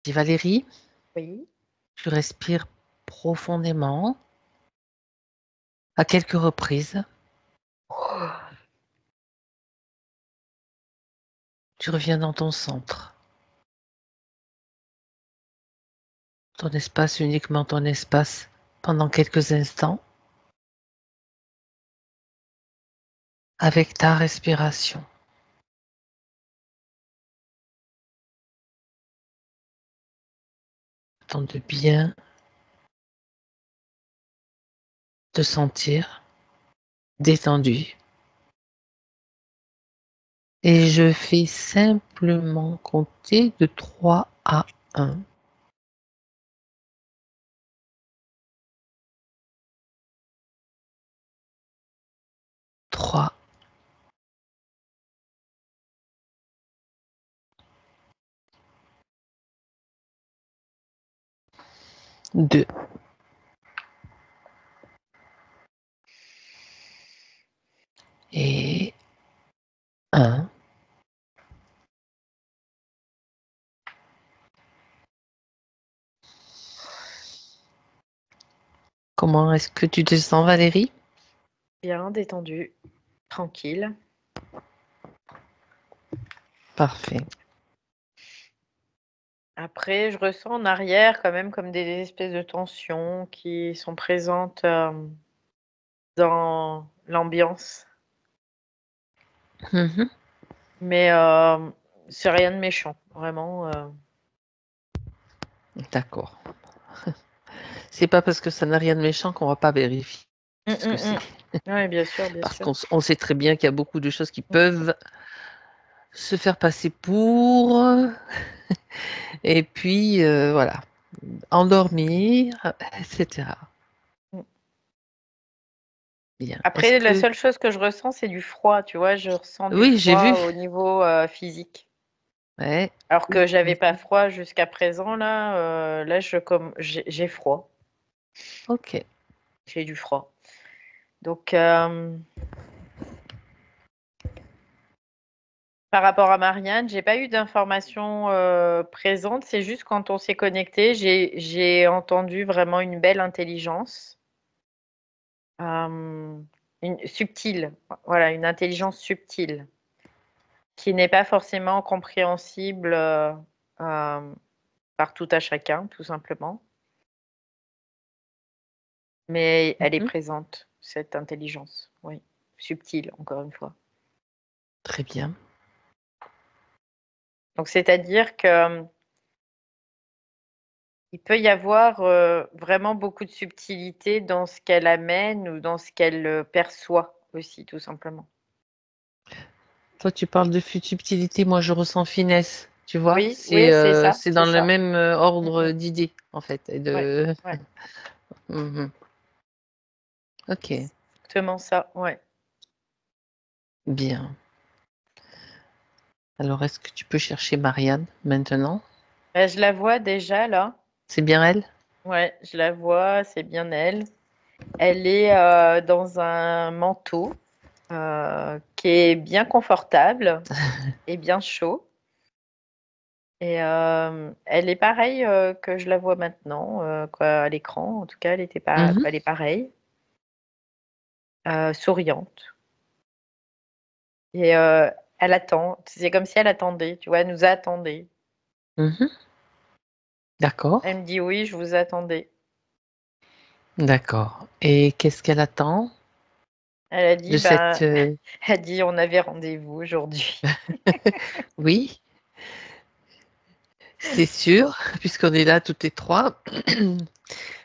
Dis Valérie, Oui. tu respires profondément à quelques reprises. Tu reviens dans ton centre, ton espace, uniquement ton espace, pendant quelques instants, avec ta respiration. Temps de bien te sentir détendu. Et je fais simplement compter de 3 à 1. 3, 2 et 1. Comment est-ce que tu te sens, Valérie? Bien détendu, tranquille. Parfait. Après, je ressens en arrière quand même comme des espèces de tensions qui sont présentes dans l'ambiance. Mhm. Mais c'est rien de méchant, vraiment. D'accord. C'est pas parce que ça n'a rien de méchant qu'on va pas vérifier ce que c'est. Oui, bien sûr, bien Parce sûr. qu'on sait très bien qu'il y a beaucoup de choses qui peuvent se faire passer pour, et puis voilà, endormir, etc. Mm. Bien. Est-ce Après, la que... seule chose que je ressens, c'est du froid, tu vois, je ressens du Oui, j'ai froid vu. au niveau physique. Ouais. Alors que j'avais pas Mhm. froid jusqu'à présent, là, j'ai froid, Ok. j'ai du froid. Donc, par rapport à Marianne, j'ai pas eu d'informations, présentes. C'est juste quand on s'est connecté, j'ai entendu vraiment une belle intelligence, une subtile, voilà, une intelligence subtile, qui n'est pas forcément compréhensible, par tout à chacun, tout simplement. Mais elle est Mhm. présente, cette intelligence, oui, subtile, encore une fois. Très bien. Donc c'est-à-dire que il peut y avoir, vraiment beaucoup de subtilité dans ce qu'elle amène ou dans ce qu'elle, perçoit aussi, tout simplement. Toi, tu parles de subtilité, moi je ressens finesse. Tu vois, Oui, oui, c'est ça, c'est c'est dans le ça. même Mmh ordre mh. d'idées, en fait. Et Ouais, de... ouais, Mhm. Ok, exactement ça, ouais. bien. Alors, est-ce que tu peux chercher Marianne maintenant? Bah, je la vois déjà là. C'est bien elle? Ouais, je la vois, c'est bien elle. Elle est, dans un manteau, qui est bien confortable et bien chaud et elle est pareille, que je la vois maintenant, quoi, à l'écran. En tout cas, Mhm. elle est pareille, souriante et elle attend. C'est comme si elle attendait, tu vois? Elle nous attendait. Mhm. D'accord, Elle me dit: «Oui, je vous attendais». d'accord. Et qu'est-ce qu'elle attend Elle a de dit: cette... «Ben» elle dit: «On avait rendez-vous aujourd'hui». Oui, c'est sûr, puisqu'on est là toutes les trois.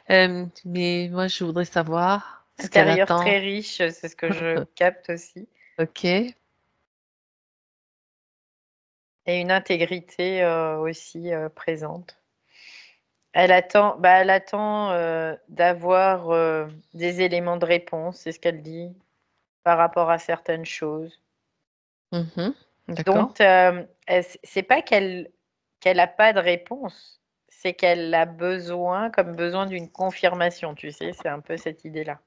Mais moi, je voudrais savoir ce qu'elle Intérieur attend. très riche, c'est ce que je capte aussi Ok. et une intégrité, aussi, présente. Elle attend, d'avoir, des éléments de réponse, c'est ce qu'elle dit, par rapport à certaines choses. Mhm. Dont, D'accord. c'est pas qu'elle a pas de réponse, c'est qu'elle a besoin d'une confirmation, tu sais? C'est un peu cette idée-là.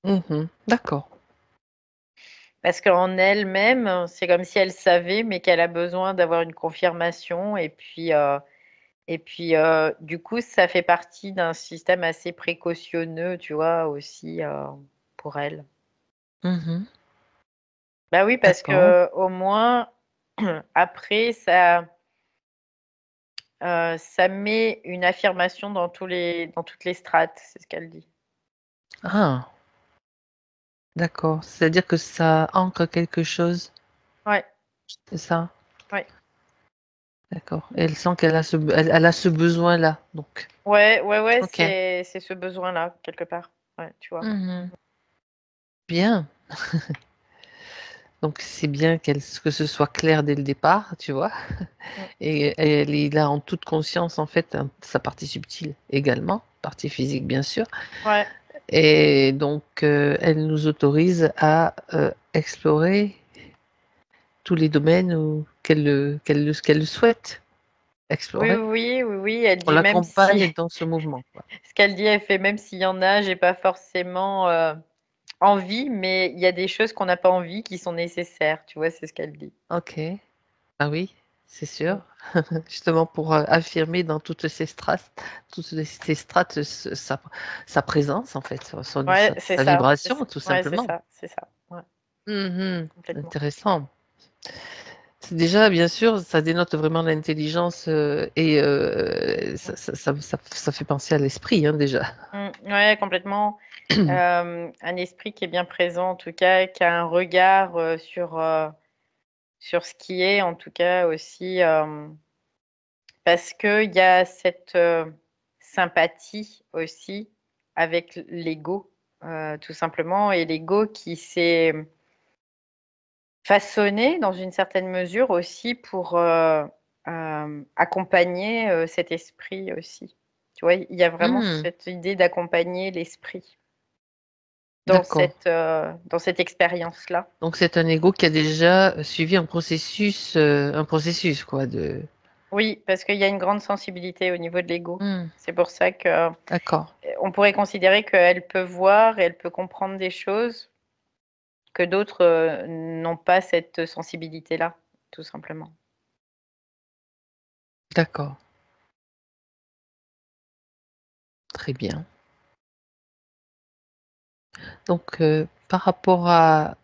Mhm. D'accord. Parce qu'en elle-même, c'est comme si elle savait, mais qu'elle a besoin d'avoir une confirmation et puis, Et puis, du coup, ça fait partie d'un système assez précautionneux, tu vois, aussi, pour elle. Mmh. Bah oui, parce D'accord. que au moins, après, ça met une affirmation dans toutes les strates, c'est ce qu'elle dit. Ah, d'accord. C'est-à-dire que ça ancre quelque chose, Ouais, c'est ça? ouais. D'accord. Elle sent qu'elle a elle a ce besoin-là, donc. Ouais, ouais, ouais, OK. c'est ce besoin-là, quelque part. Ouais, tu vois? Mmh. Bien. Donc c'est bien que ce soit clair dès le départ, tu vois? Mmh. Et elle est là en toute conscience, en fait, sa partie subtile également, partie physique, bien sûr. Ouais. Et donc, elle nous autorise à, explorer tous les domaines où qu'elle le souhaite Oui, explorer. oui, oui, oui, elle On dit même si l'accompagne dans ce mouvement, quoi. ce qu'elle dit, elle fait: «Même s'il y en a, j'ai pas forcément, envie, mais il y a des choses qu'on n'a pas envie qui sont nécessaires», tu vois? C'est ce qu'elle dit. OK. Ah oui, c'est Mmh. sûr. Justement pour, affirmer dans toutes ces strates, sa présence, en fait, Ouais, c'est sa ça, vibration, tout ouais, c'est simplement. ça, c'est ça. Ouais, Mmh. complètement. Intéressant. C'est déjà, bien sûr, ça dénote vraiment l'intelligence, et Mmh. ça fait penser à l'esprit, hein, déjà. Mmh, ouais, complètement. Un esprit qui est bien présent, en tout cas, qui a un regard, sur ce qui est, en tout cas, aussi, parce qu'il y a cette, sympathie aussi avec l'ego, tout simplement et l'ego qui s'est façonné dans une certaine mesure aussi pour, accompagner, cet esprit aussi. Tu vois? Il y a vraiment Mmh, cette idée d'accompagner l'esprit d'accord. dans cette expérience-là. Donc c'est un ego qui a déjà suivi un processus quoi de Oui, parce qu'il y a une grande sensibilité au niveau de l'ego. mmh, C'est pour ça que, d'accord, on pourrait considérer qu'elle peut voir et elle peut comprendre des choses que d'autres, n'ont pas cette sensibilité-là, tout simplement. d'accord, très bien. Donc par rapport à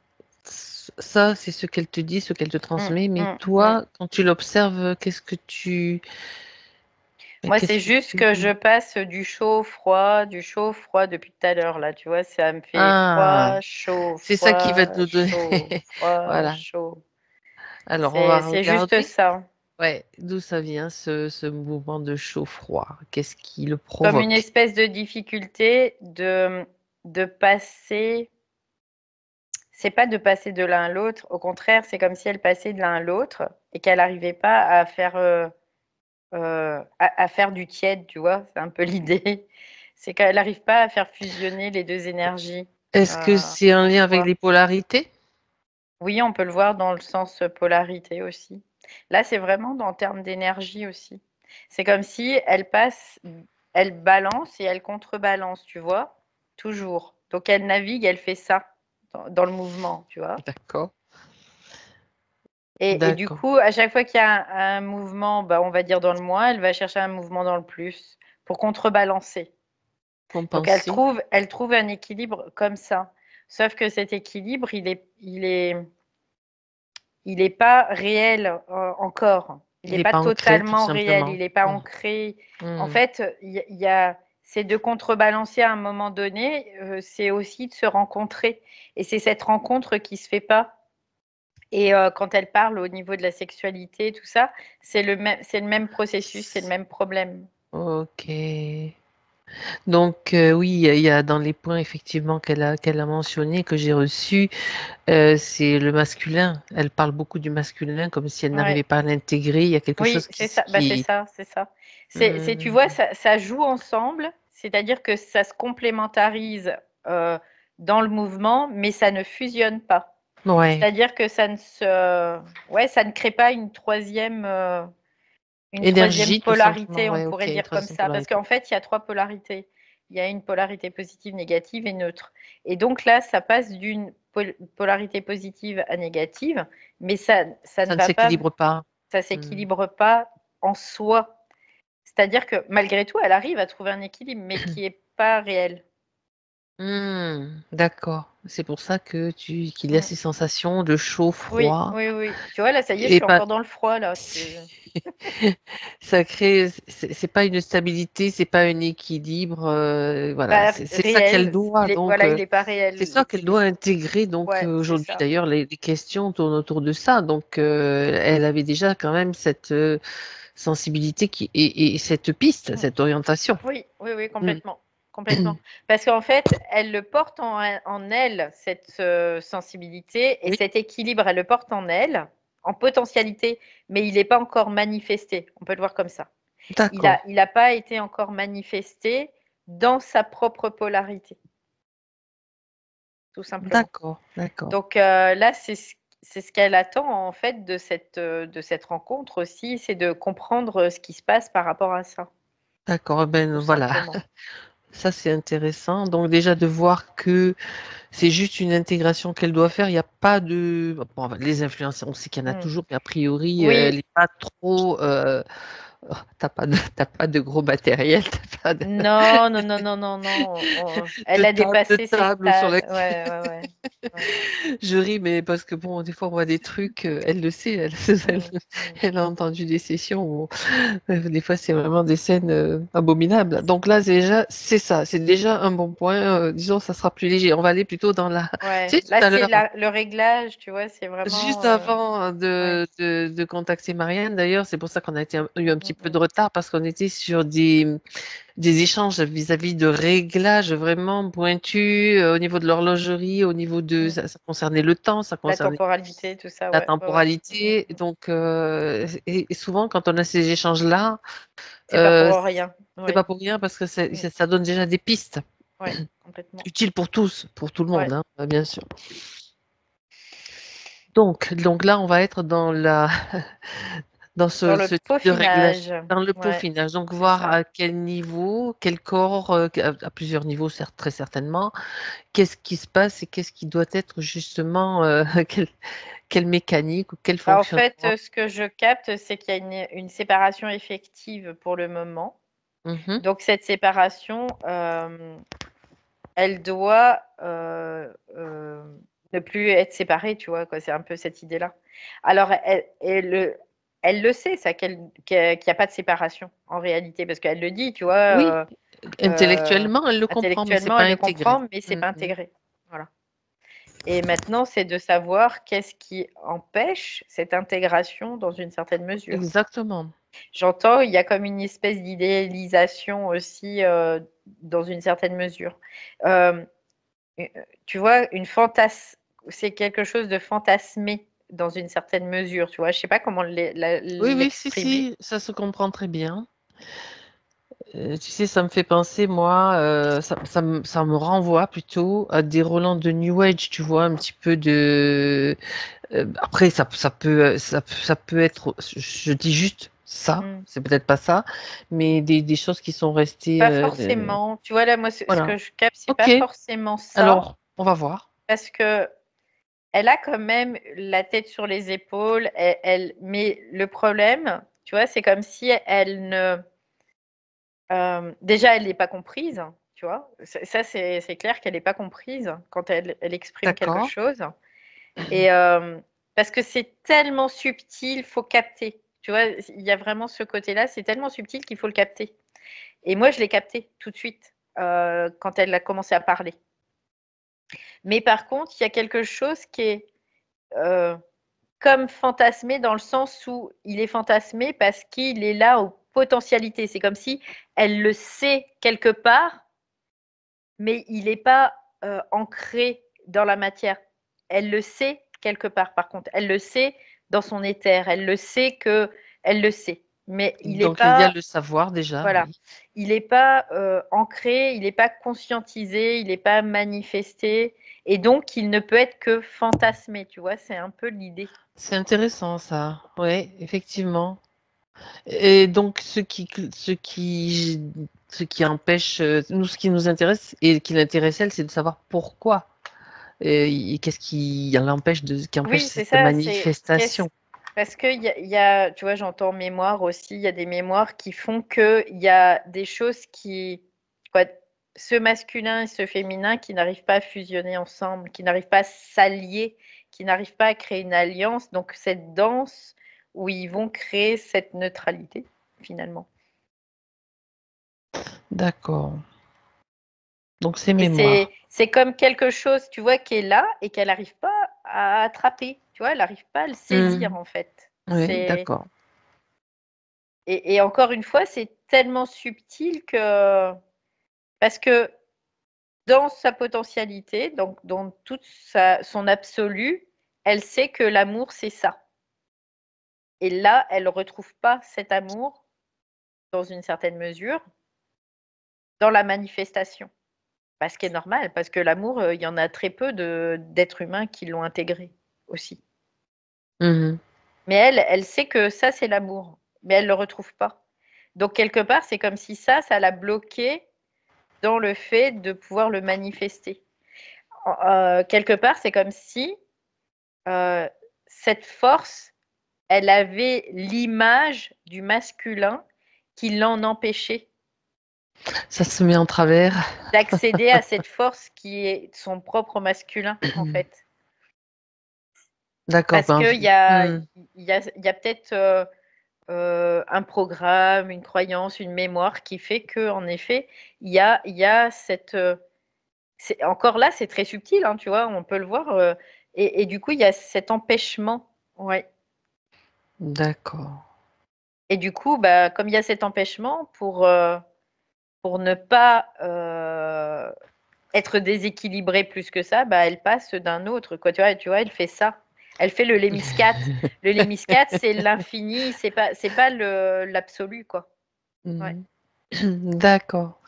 ça, c'est ce qu'elle te dit, ce qu'elle te Mmh, transmet, mais mmh, mmh. toi, quand tu l'observes, Moi, c'est qu'est-ce que juste tu que je passe du chaud au froid depuis tout à l'heure là, tu vois? Ça me fait ah! C'est ça qui va froid, nous donner chaud, froid, voilà. chaud. Alors on va C'est juste regarder, ça. ouais, d'où ça vient ce mouvement de chaud-froid? Qu'est-ce qui le Comme une provoque? espèce de difficulté de passer c'est pas de passer de l'un à l'autre, au contraire, c'est comme si elle passait de l'un à l'autre et qu'elle n'arrivait pas à faire, à faire du tiède, tu vois? C'est un peu l'idée. C'est qu'elle n'arrive pas à faire fusionner les 2 énergies, Est-ce que c'est un en lien avec soi. les polarités? Oui, on peut le voir dans le sens, polarité aussi. Là, c'est vraiment en termes d'énergie aussi. C'est comme si elle balance et elle contrebalance, tu vois? Toujours. Donc elle navigue, elle fait ça dans le mouvement, tu vois? D'accord, Et du d'accord. coup, à chaque fois qu'il y a un mouvement, bah, on va dire dans le moins, elle va chercher un mouvement dans le plus pour contrebalancer. Donc Compenser, elle trouve un équilibre comme ça. Sauf que cet équilibre, il est pas réel, encore. Il il est est pas pas ancré tout totalement réel, simplement. il est pas Mmh. ancré. En Mmh. fait, il y a c'est de contrebalancer à un moment donné, c'est aussi de se rencontrer et c'est cette rencontre qui se fait pas. Et quand elle parle au niveau de la sexualité, tout ça, c'est le même processus, c'est le même problème. OK. Donc oui, il y a dans les points effectivement qu'elle a mentionnés, que j'ai reçus, c'est le masculin. Elle parle beaucoup du masculin comme si elle Ouais, n'arrivait pas à l'intégrer. Il y a quelque oui, chose c'est ça, bah, c'est ça, c'est ça. C'est tu vois, mmh, ça joue ensemble, c'est-à-dire que ça se complémentarise, heu, dans le mouvement, mais ça ne fusionne pas. ouais, C'est-à-dire que ça ne crée pas une troisième énergie tout simplement, polarité, on ouais, pourrait OK, dire comme troisième ça. Parce polarité. qu'en fait, il y a 3 polarités. Il y a une polarité positive, négative et neutre. Et donc là, ça passe d'une polarité positive à négative, mais ça ne Ça ne va pas s'équilibre pas. ça Mmh. s'équilibre pas en soi. C'est-à-dire que malgré tout, elle arrive à trouver un équilibre, mais qui est pas réel. D'accord. C'est pour ça qu'il y a Mmh. ces sensations de chaud, Oui, froid, oui, oui. Tu vois, là, ça y est, je et suis pas. encore dans le froid, là. C'est Ça crée, c'est pas une stabilité, c'est pas un équilibre, voilà, pas c'est ça qu'elle réel. doit, donc Il est pas c'est ça réel. qu'elle doit intégrer. Donc Ouais, c'est aujourd'hui ça. d'ailleurs, les questions tournent autour de ça. Donc elle avait déjà quand même cette sensibilité et cette piste, Mmh. cette orientation. Oui, oui, oui, Mm. complètement, complètement. Parce qu'en fait, elle le porte en elle, cette, sensibilité et Oui, cet équilibre, elle le porte en elle, en potentialité, mais il n'est pas encore manifesté. On peut le voir comme ça. d'accord, Il a pas été encore manifesté dans sa propre polarité, tout simplement. d'accord, d'accord, Donc, là, c'est ce qu'elle attend, en fait, de cette rencontre aussi, c'est de comprendre, ce qui se passe par rapport à ça, d'accord. Ben tout voilà, simplement. ça c'est intéressant. Donc déjà de voir que c'est juste une intégration qu'elle doit faire. Il n'y a pas de. Bon, les influenceurs, on sait qu'il y en a Mmh. toujours, mais a priori, elle Oui. n'est pas trop. T'as pas de gros matériel, t'as pas Non, non, non, non, non, non, de elle a de dépassé ces table sur stades. la. Ouais, ouais, ouais. Ouais. Je ris, mais parce que bon, des fois, on voit des trucs, elle le sait, elle, Mmh, mmh. elle a entendu des sessions où, des fois, c'est vraiment des scènes abominables. Donc là, déjà, c'est ça, c'est déjà un bon point. Disons, ça sera plus léger. On va aller plutôt dans la. Tu Ouais, sais, tout là, à c'est l'heure. la le réglage, tu vois? C'est Juste vraiment, avant ouais. de contacter Marianne, d'ailleurs, c'est pour ça qu'on a eu un petit Mmh peu de mh. retard parce qu'on était sur des échanges vis-à-vis de réglages vraiment pointus au niveau de l'horlogerie, au niveau de Mmh. ça concernait le temps, ça La concernait temporalité, tout ça, la ouais, ouais, ouais. Mmh temporalité. mh. Donc, et souvent, quand on a ces échanges-là, C'est pas pour euh, rien. c'est pas Oui. pour rien parce que Mmh. ça donne déjà des pistes Ouais, complètement. utiles pour tous, pour tout le Ouais. monde, hein, bien sûr. Donc là, on va être dans dans Dans le ce type de réglage, peaufinage. dans le Ouais, peaufinage. Donc c'est voir ça. à quel niveau, quel corps, à plusieurs niveaux, certes, très certainement, qu'est-ce qui se passe et qu'est-ce qui doit être justement, quelle mécanique ou quel Bah, en fait, fonctionnement. ce que je capte, c'est qu'il y a une séparation effective pour le moment. Mhm. Donc cette séparation, elle doit, ne plus être séparée, tu vois? Quoi, c'est un peu cette idée-là. Alors elle le sait ça qu'il y a pas de séparation en réalité parce qu'elle le dit, tu Oui, vois? intellectuellement, elle le comprend, mais c'est Intellectuellement, pas elle le intégré. comprend, mais c'est pas Mhm. intégré. Voilà. Et maintenant, c'est de savoir qu'est-ce qui empêche cette intégration dans une certaine mesure. Exactement. J'entends, il y a comme une espèce d'idéalisation aussi, dans une certaine mesure. Hem, tu vois, c'est quelque chose de fantasmé dans une certaine mesure, tu vois? Je sais pas comment Oui, oui, si, l'exprimer. si, ça se comprend très bien. Tu sais, ça me fait penser, moi, ça me renvoie plutôt à des Roland de New Age, tu vois, un petit peu de. Après, ça peut être, je dis juste ça, Mmh. c'est peut-être pas ça, mais des choses qui sont restées. Pas forcément. Tu vois, là, moi, ce Voilà. que je capte, c'est Ok, pas forcément ça, alors, on va voir. parce que elle a quand même la tête sur les épaules, mais le problème, tu vois, c'est comme si elle ne déjà, elle n'est pas comprise, tu vois? Ça, c'est clair qu'elle n'est pas comprise quand elle exprime quelque D'accord. chose et parce que c'est tellement subtil, faut capter. Tu vois? Il y a vraiment ce côté-là, c'est tellement subtil qu'il faut le capter et moi, je l'ai capté tout de suite, quand elle a commencé à parler. Mais par contre, il y a quelque chose qui est, heu, comme fantasmé dans le sens où il est fantasmé parce qu'il est là aux potentialités. C'est comme si elle le sait quelque part, mais il n'est pas, ancré dans la matière. Elle le sait quelque part par contre. Elle le sait dans son éther. Elle le sait, mais il n'est Donc, il y a pas le savoir déjà, voilà, oui. il n'est pas, ancré, il n'est pas conscientisé, il n'est pas manifesté et donc il ne peut être que fantasmé, tu vois? C'est un peu l'idée. C'est intéressant, ça. Oui, effectivement. Et donc, ce qui empêche, nous, ce qui nous intéresse et qui l'intéresse elle, c'est de savoir pourquoi. Et qu'est-ce qui l'empêche qui empêche Oui, c'est cette ça, c'est manifestation. Parce que tu vois, j'entends mémoire aussi, il y a des mémoires qui font qu'il y a des choses quoi, ce masculin et ce féminin qui n'arrivent pas à fusionner ensemble, qui n'arrivent pas à s'allier, qui n'arrivent pas à créer une alliance. Donc, cette danse où ils vont créer cette neutralité, finalement. D'accord. Donc c'est Et mémoire. c'est comme quelque chose, tu vois, qui est là et qu'elle n'arrive pas à attraper. Tu vois, elle n'arrive pas à le saisir, en fait. Oui, d'accord. Et encore une fois, c'est tellement subtil que parce que dans sa potentialité, donc dans toute son absolu, elle sait que l'amour, c'est ça. Et là, elle ne retrouve pas cet amour, dans une certaine mesure, dans la manifestation. Ce qui est normal, parce que l'amour, il y en a très peu d'êtres humains qui l'ont intégré aussi. Mhm. Mais elle sait que ça, c'est l'amour, mais elle ne le retrouve pas. Donc, quelque part, c'est comme si ça l'a bloqué dans le fait de pouvoir le manifester. Quelque part, c'est comme si cette force, elle avait l'image du masculin qui l'en empêchait Ça se met en travers. d'accéder à cette force qui est son propre masculin, en fait. D'accord. Parce Ben, qu'il y a, hmm. il y a peut-être un programme, une croyance, une mémoire qui fait que, en effet, il y a cette. Encore là, c'est très subtil, hein, tu vois, on peut le voir. Et du coup, il y a cet empêchement. Ouais. D'accord. Et du coup, bah, comme il y a cet empêchement, pour ne pas être déséquilibrée plus que ça, bah, elle passe d'un autre. Quoi, tu vois, elle fait ça. Elle fait le lémiscate. Le lémiscate, c'est l'infini, c'est pas l'absolu, quoi. Ouais. Mhm. D'accord.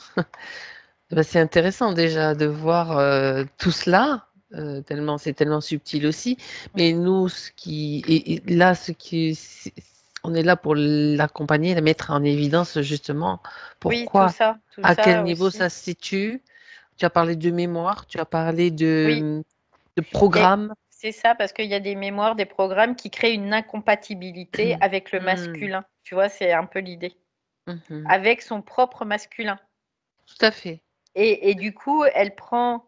Ben, c'est intéressant déjà de voir tout cela, tellement c'est tellement subtil aussi. Mm. Mais nous, et là, on est là pour l'accompagner, la mettre en évidence justement. Oui, Pourquoi? tout À quel ça niveau aussi. ça se situe? Tu as parlé de mémoire, tu as parlé Oui, de et programme. c'est ça, parce qu'il y a des mémoires, des programmes qui créent une incompatibilité avec le Hmm. masculin. Tu vois, c'est un peu l'idée. Mhm. Avec son propre masculin. Tout à fait. Et du coup, elle prend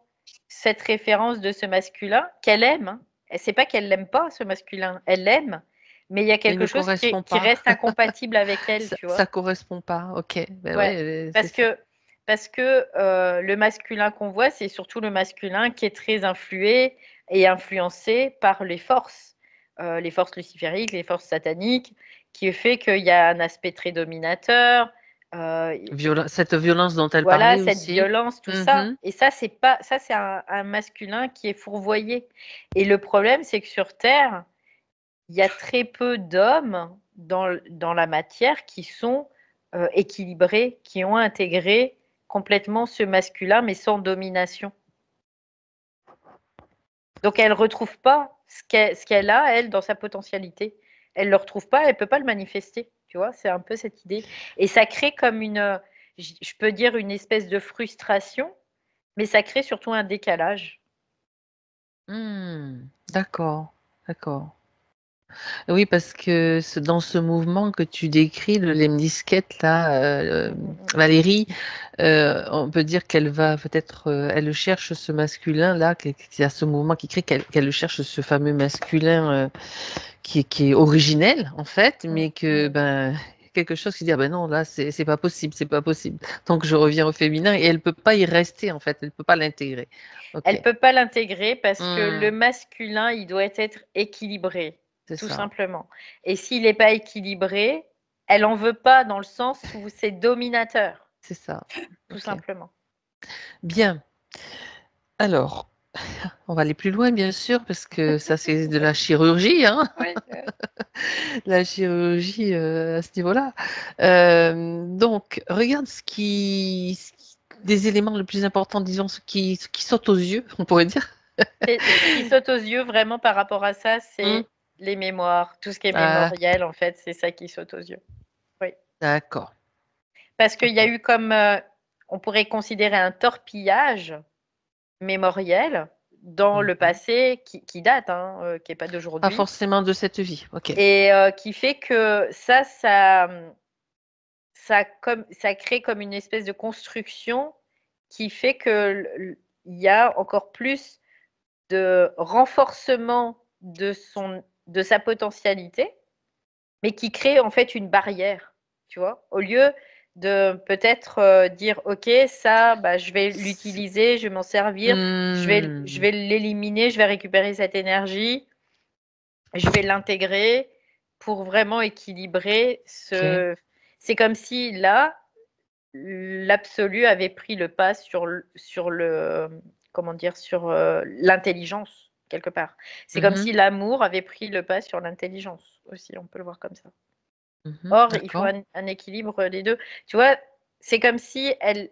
cette référence de ce masculin qu'elle aime. Hein. C'est pas qu'elle l'aime pas, ce masculin. Elle l'aime, mais il y a Mais il quelque ne chose correspond qui pas. reste incompatible avec elle, tu Ça vois. correspond pas. Ok. Ben Ouais, ouais, c'est parce ça. que, le masculin qu'on voit, c'est surtout le masculin qui est très influé et influencé par les forces lucifériques, les forces sataniques, qui fait qu'il y a un aspect très dominateur. euh, Cette violence dont elle Voilà, parlait cette aussi. violence, tout ça. Mhm. Et ça, c'est pas, ça, c'est un masculin qui est fourvoyé. Et le problème, c'est que sur Terre, il y a très peu d'hommes dans la matière qui sont équilibrés, qui ont intégré complètement ce masculin, mais sans domination. Donc, elle ne retrouve pas ce qu'elle a, elle, dans sa potentialité. Elle ne le retrouve pas, elle ne peut pas le manifester. Tu vois, c'est un peu cette idée. Et ça crée comme je peux dire, une espèce de frustration, mais ça crée surtout un décalage. D'accord, d'accord. Oui, parce que dans ce mouvement que tu décris, le lemnisquette, là, Mm, mm, mm. Valérie, on peut dire qu'elle va peut-être, elle cherche ce masculin-là, qu'il y a ce mouvement qui crée qu'elle cherche ce fameux masculin qui est originel, en fait, Mm, mais que, mm. ben, quelque chose qui dit, ah ben non, là, c'est pas possible, c'est pas possible. Donc, je reviens au féminin et elle peut pas y rester, en fait, elle peut pas l'intégrer. Elle Ok. peut pas l'intégrer parce que le Hmm, masculin, il doit être équilibré, c'est tout ça, simplement. Et s'il n'est pas équilibré, elle en veut pas dans le sens où c'est dominateur, c'est ça. tout Ok. simplement. Bien. Alors, on va aller plus loin, bien sûr, parce que ça, c'est de la chirurgie, hein, Oui, la chirurgie à ce niveau-là. Donc, regarde des éléments les plus importants, disons, ce qui saute aux yeux, on pourrait dire. ce qui saute aux yeux vraiment par rapport à ça, Hmm. c'est les mémoires. Tout ce qui est Ah, mémoriel, en fait, c'est ça qui saute aux yeux. Oui. d'accord, Parce qu'il y a d'accord. eu comme, on pourrait considérer un torpillage mémoriel dans le passé qui date, hein, qui n'est pas Pas d'aujourd'hui, forcément de cette vie. Ok. et qui fait que ça crée comme une espèce de construction qui fait que il y a encore plus de renforcement de sa potentialité, mais qui crée en fait une barrière, tu vois, au lieu de peut-être dire ok, ça, bah, je vais l'utiliser, je vais m'en servir, je vais l'éliminer, je vais récupérer cette énergie, je vais l'intégrer pour vraiment équilibrer Ok. C'est comme si là, l'absolu avait pris le pas comment dire, sur l'intelligence, quelque part. C'est comme Mhm. si l'amour avait pris le pas sur l'intelligence aussi, on peut le voir comme ça. Mhm. Or, il faut D'accord. un équilibre des deux. Tu vois, c'est comme si elle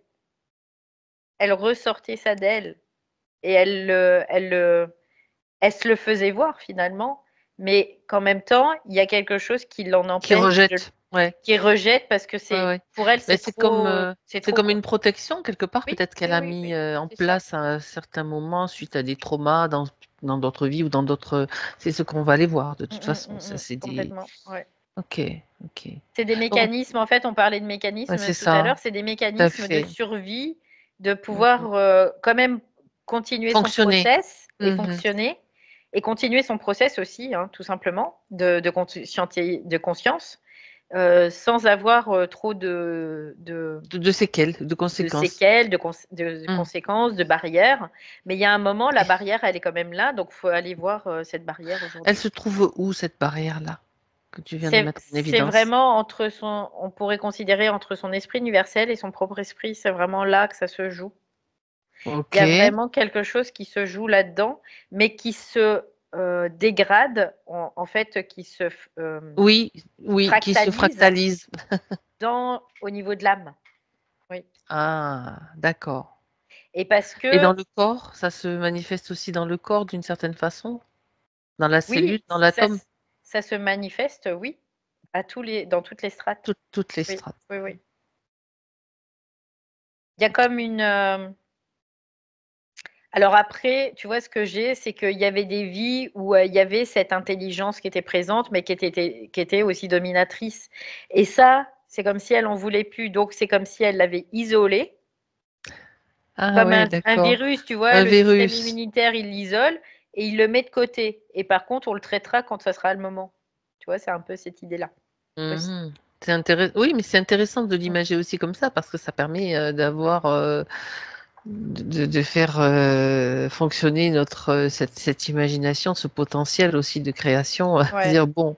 ressortait ça d'elle et elle se le faisait voir finalement, mais qu'en même temps, il y a quelque chose qui l'en Qui empêche, rejette. Ouais. qui rejette parce que Ouais, ouais. pour elle, Mais c'est c'est trop, comme quoi. une protection quelque part, Oui, peut-être qu'elle oui, a oui, mis oui, en c'est ça. place à un certain moment suite à des traumas dans d'autres vies ou dans d'autres. C'est ce qu'on va aller voir de toute façon. Ça, c'est des. Complètement, ouais. Ok, ok. C'est des Donc, mécanismes, en fait, on parlait de ouais, mécanismes c'est tout à l'heure, ça, c'est des tout à mécanismes de fait. survie, de Mhm. pouvoir quand même continuer son Fonctionner. process et Mhm. fonctionner, et continuer son process aussi, hein, tout simplement, de conscience, sans avoir trop De séquelles, de de conséquences. séquelles, de Mhm. conséquences, de barrières. Mais il y a un moment, la barrière, elle est quand même là, donc il faut aller voir cette barrière Elle aujourd'hui. se trouve où cette barrière-là que tu viens de mettre en C'est évidence? vraiment on pourrait considérer entre son esprit universel et son propre esprit, c'est vraiment là que ça se joue. Il Ok. y a vraiment quelque chose qui se joue là-dedans, mais qui se dégrade, en fait, qui se Oui, oui, qui se fractalise fractalise. au niveau de l'âme. Oui. Ah, d'accord. Et parce Et dans que, le corps, ça se manifeste aussi dans le corps d'une certaine façon? Dans la cellule, oui, dans l'atome? ça se manifeste, oui, dans toutes les strates. Toutes les Oui, strates. oui, oui. Il y a comme une. Alors après, tu vois, ce que j'ai, c'est qu'il y avait des vies où il y avait cette intelligence qui était présente, mais qui était aussi dominatrice. Et ça, c'est comme si elle en voulait plus. Donc, c'est comme si elle l'avait isolé, Ah comme ouais, un d'accord. virus, tu vois, Un le système virus. immunitaire, il l'isole et il le met de côté. Et par contre, on le traitera quand ça sera le moment. Tu vois, c'est un peu cette idée-là aussi. Mhm. C'est intéressant. Oui, mais c'est intéressant de Mm. l'imager aussi comme ça parce que ça permet d'avoir de faire fonctionner cette imagination, ce potentiel aussi de création. Ouais. Dire bon,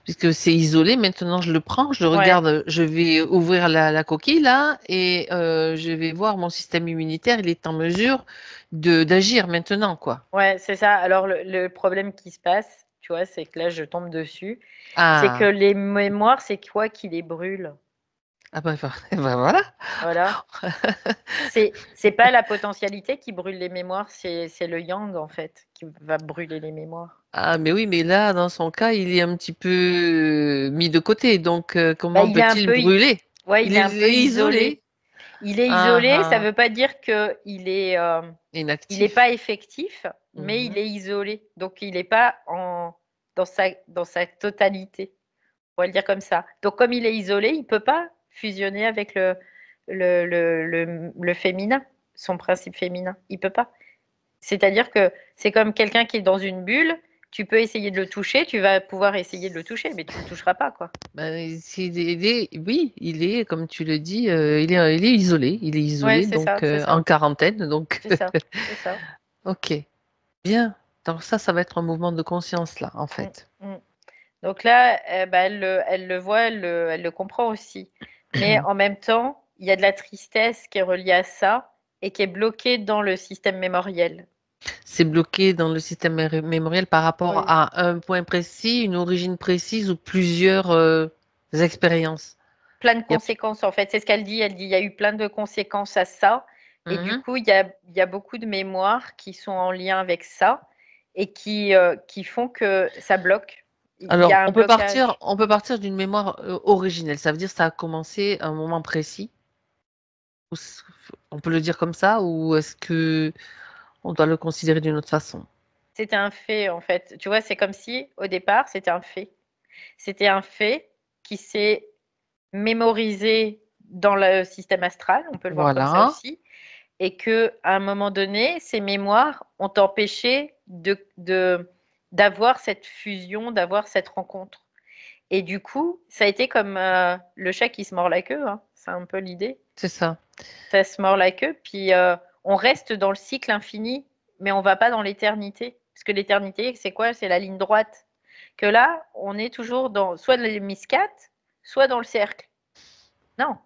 puisque c'est isolé, maintenant je le prends, je le Ouais. regarde, je vais ouvrir la coquille là et je vais voir mon système immunitaire, il est en mesure de d'agir maintenant, quoi. Ouais, c'est ça. Alors le problème qui se passe, tu vois, c'est que là, je tombe dessus, c'est que Ah, les mémoires, c'est toi qui les brûles. ah ben, ben voilà. Voilà. C'est pas la potentialité qui brûle les mémoires, c'est le yang, en fait, qui va brûler les mémoires. Ah, mais oui, mais là, dans son cas, il est un petit peu mis de côté. Donc, Bah, comment peut-il brûler? ouais, Il il est un est peu isolé. isolé. Il est Ah, isolé, ça ah, veut pas dire qu'il il est inactif. pas effectif, mais il Mhm. est isolé. Donc il est pas dans sa totalité. On va le dire comme ça. Donc comme il est isolé, il peut pas fusionner avec le féminin, son principe féminin. Il peut pas. C'est-à-dire que c'est comme quelqu'un qui est dans une bulle, tu peux essayer de le toucher, tu vas pouvoir essayer de le toucher, mais tu le toucheras pas, quoi. Ben, oui, il est, comme tu le dis, il est isolé. Il est Ouais, isolé, c'est ça, donc c'est ça, en quarantaine. Donc, c'est ça, c'est ça. ok, bien. Donc ça va être un mouvement de conscience là, en Mm, fait. mm. Donc là, bah, elle le voit, elle le comprend aussi. Mais en même temps, il y a de la tristesse qui est reliée à ça et qui est bloquée dans le système mémoriel. C'est bloqué dans le système mémoriel par rapport Oui. à un point précis, une origine précise ou plusieurs expériences. Plein de Il y a- conséquences, en fait. C'est ce qu'elle dit. Elle dit, il y a eu plein de conséquences à ça. Et du Mhm. coup, il y a beaucoup de mémoires qui sont en lien avec ça et qui font que ça bloque. Il y Alors, a un blocage. on peut partir d'une mémoire originelle. Ça veut dire que ça a commencé à un moment précis. Ou on peut le dire comme ça, ou est-ce que on doit le considérer d'une autre façon. C'était un fait, en fait. Tu vois, c'est comme si, au départ, c'était un fait. C'était un fait qui s'est mémorisé dans le système astral, on peut le voir comme ça Voilà, aussi, et que à un moment donné, ces mémoires ont empêché d'avoir cette fusion, d'avoir cette rencontre. Et du coup, ça a été comme le chat qui se mord la queue, hein. C'est un peu l'idée. c'est ça. Ça se mord la queue, puis on reste dans le cycle infini, mais on va pas dans l'éternité. Parce que l'éternité, c'est quoi? C'est la ligne droite. Que là, on est toujours dans soit dans les miscates, soit dans le cercle. Non,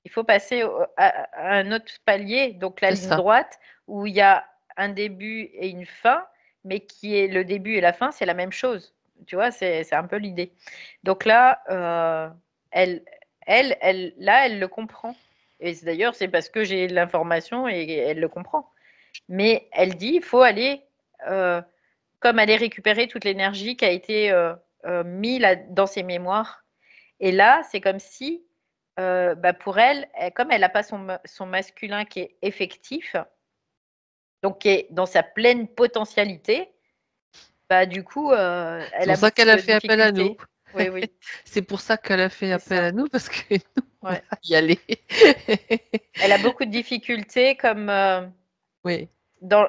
il faut passer à un autre palier, donc la C'est ligne ça. droite, où il y a un début et une fin, mais qui est le début et la fin, c'est la même chose. Tu vois, c'est un peu l'idée. Donc là, elle, là, elle le comprend. Et d'ailleurs, c'est parce que j'ai l'information et elle le comprend. Mais elle dit, il faut aller, comme aller récupérer toute l'énergie qui a été mise dans ses mémoires. Et là, c'est comme si, bah, pour elle, comme elle n'a pas son masculin qui est effectif, donc qui est dans sa pleine potentialité, bah, du coup, C'est elle pour a ça beaucoup qu'elle a de fait appel à nous. difficultés. Oui, oui, C'est pour ça qu'elle a fait c'est appel à ça. nous, parce que nous, on va Ouais. y aller. Elle a beaucoup de difficultés comme Oui. dans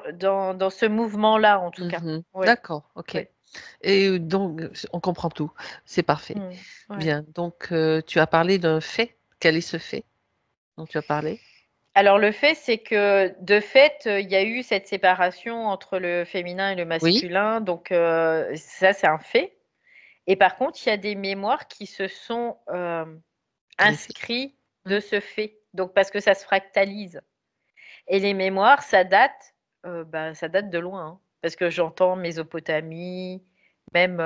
ce mouvement-là, en tout cas. Mhm. Oui, D'accord, ok. oui. Et donc, on comprend tout. C'est parfait. Mm, ouais. Bien. Donc, tu as parlé d'un fait. Quel est ce fait dont tu as parlé? Alors le fait, c'est que de fait, il y a eu cette séparation entre le féminin et le Oui. masculin, donc ça, c'est un fait. Et par contre, il y a des mémoires qui se sont Greffé. inscrits Hmm. de ce fait, donc parce que ça se fractalise. Et les mémoires, bah, ça date de loin, hein, parce que j'entends Mésopotamie, même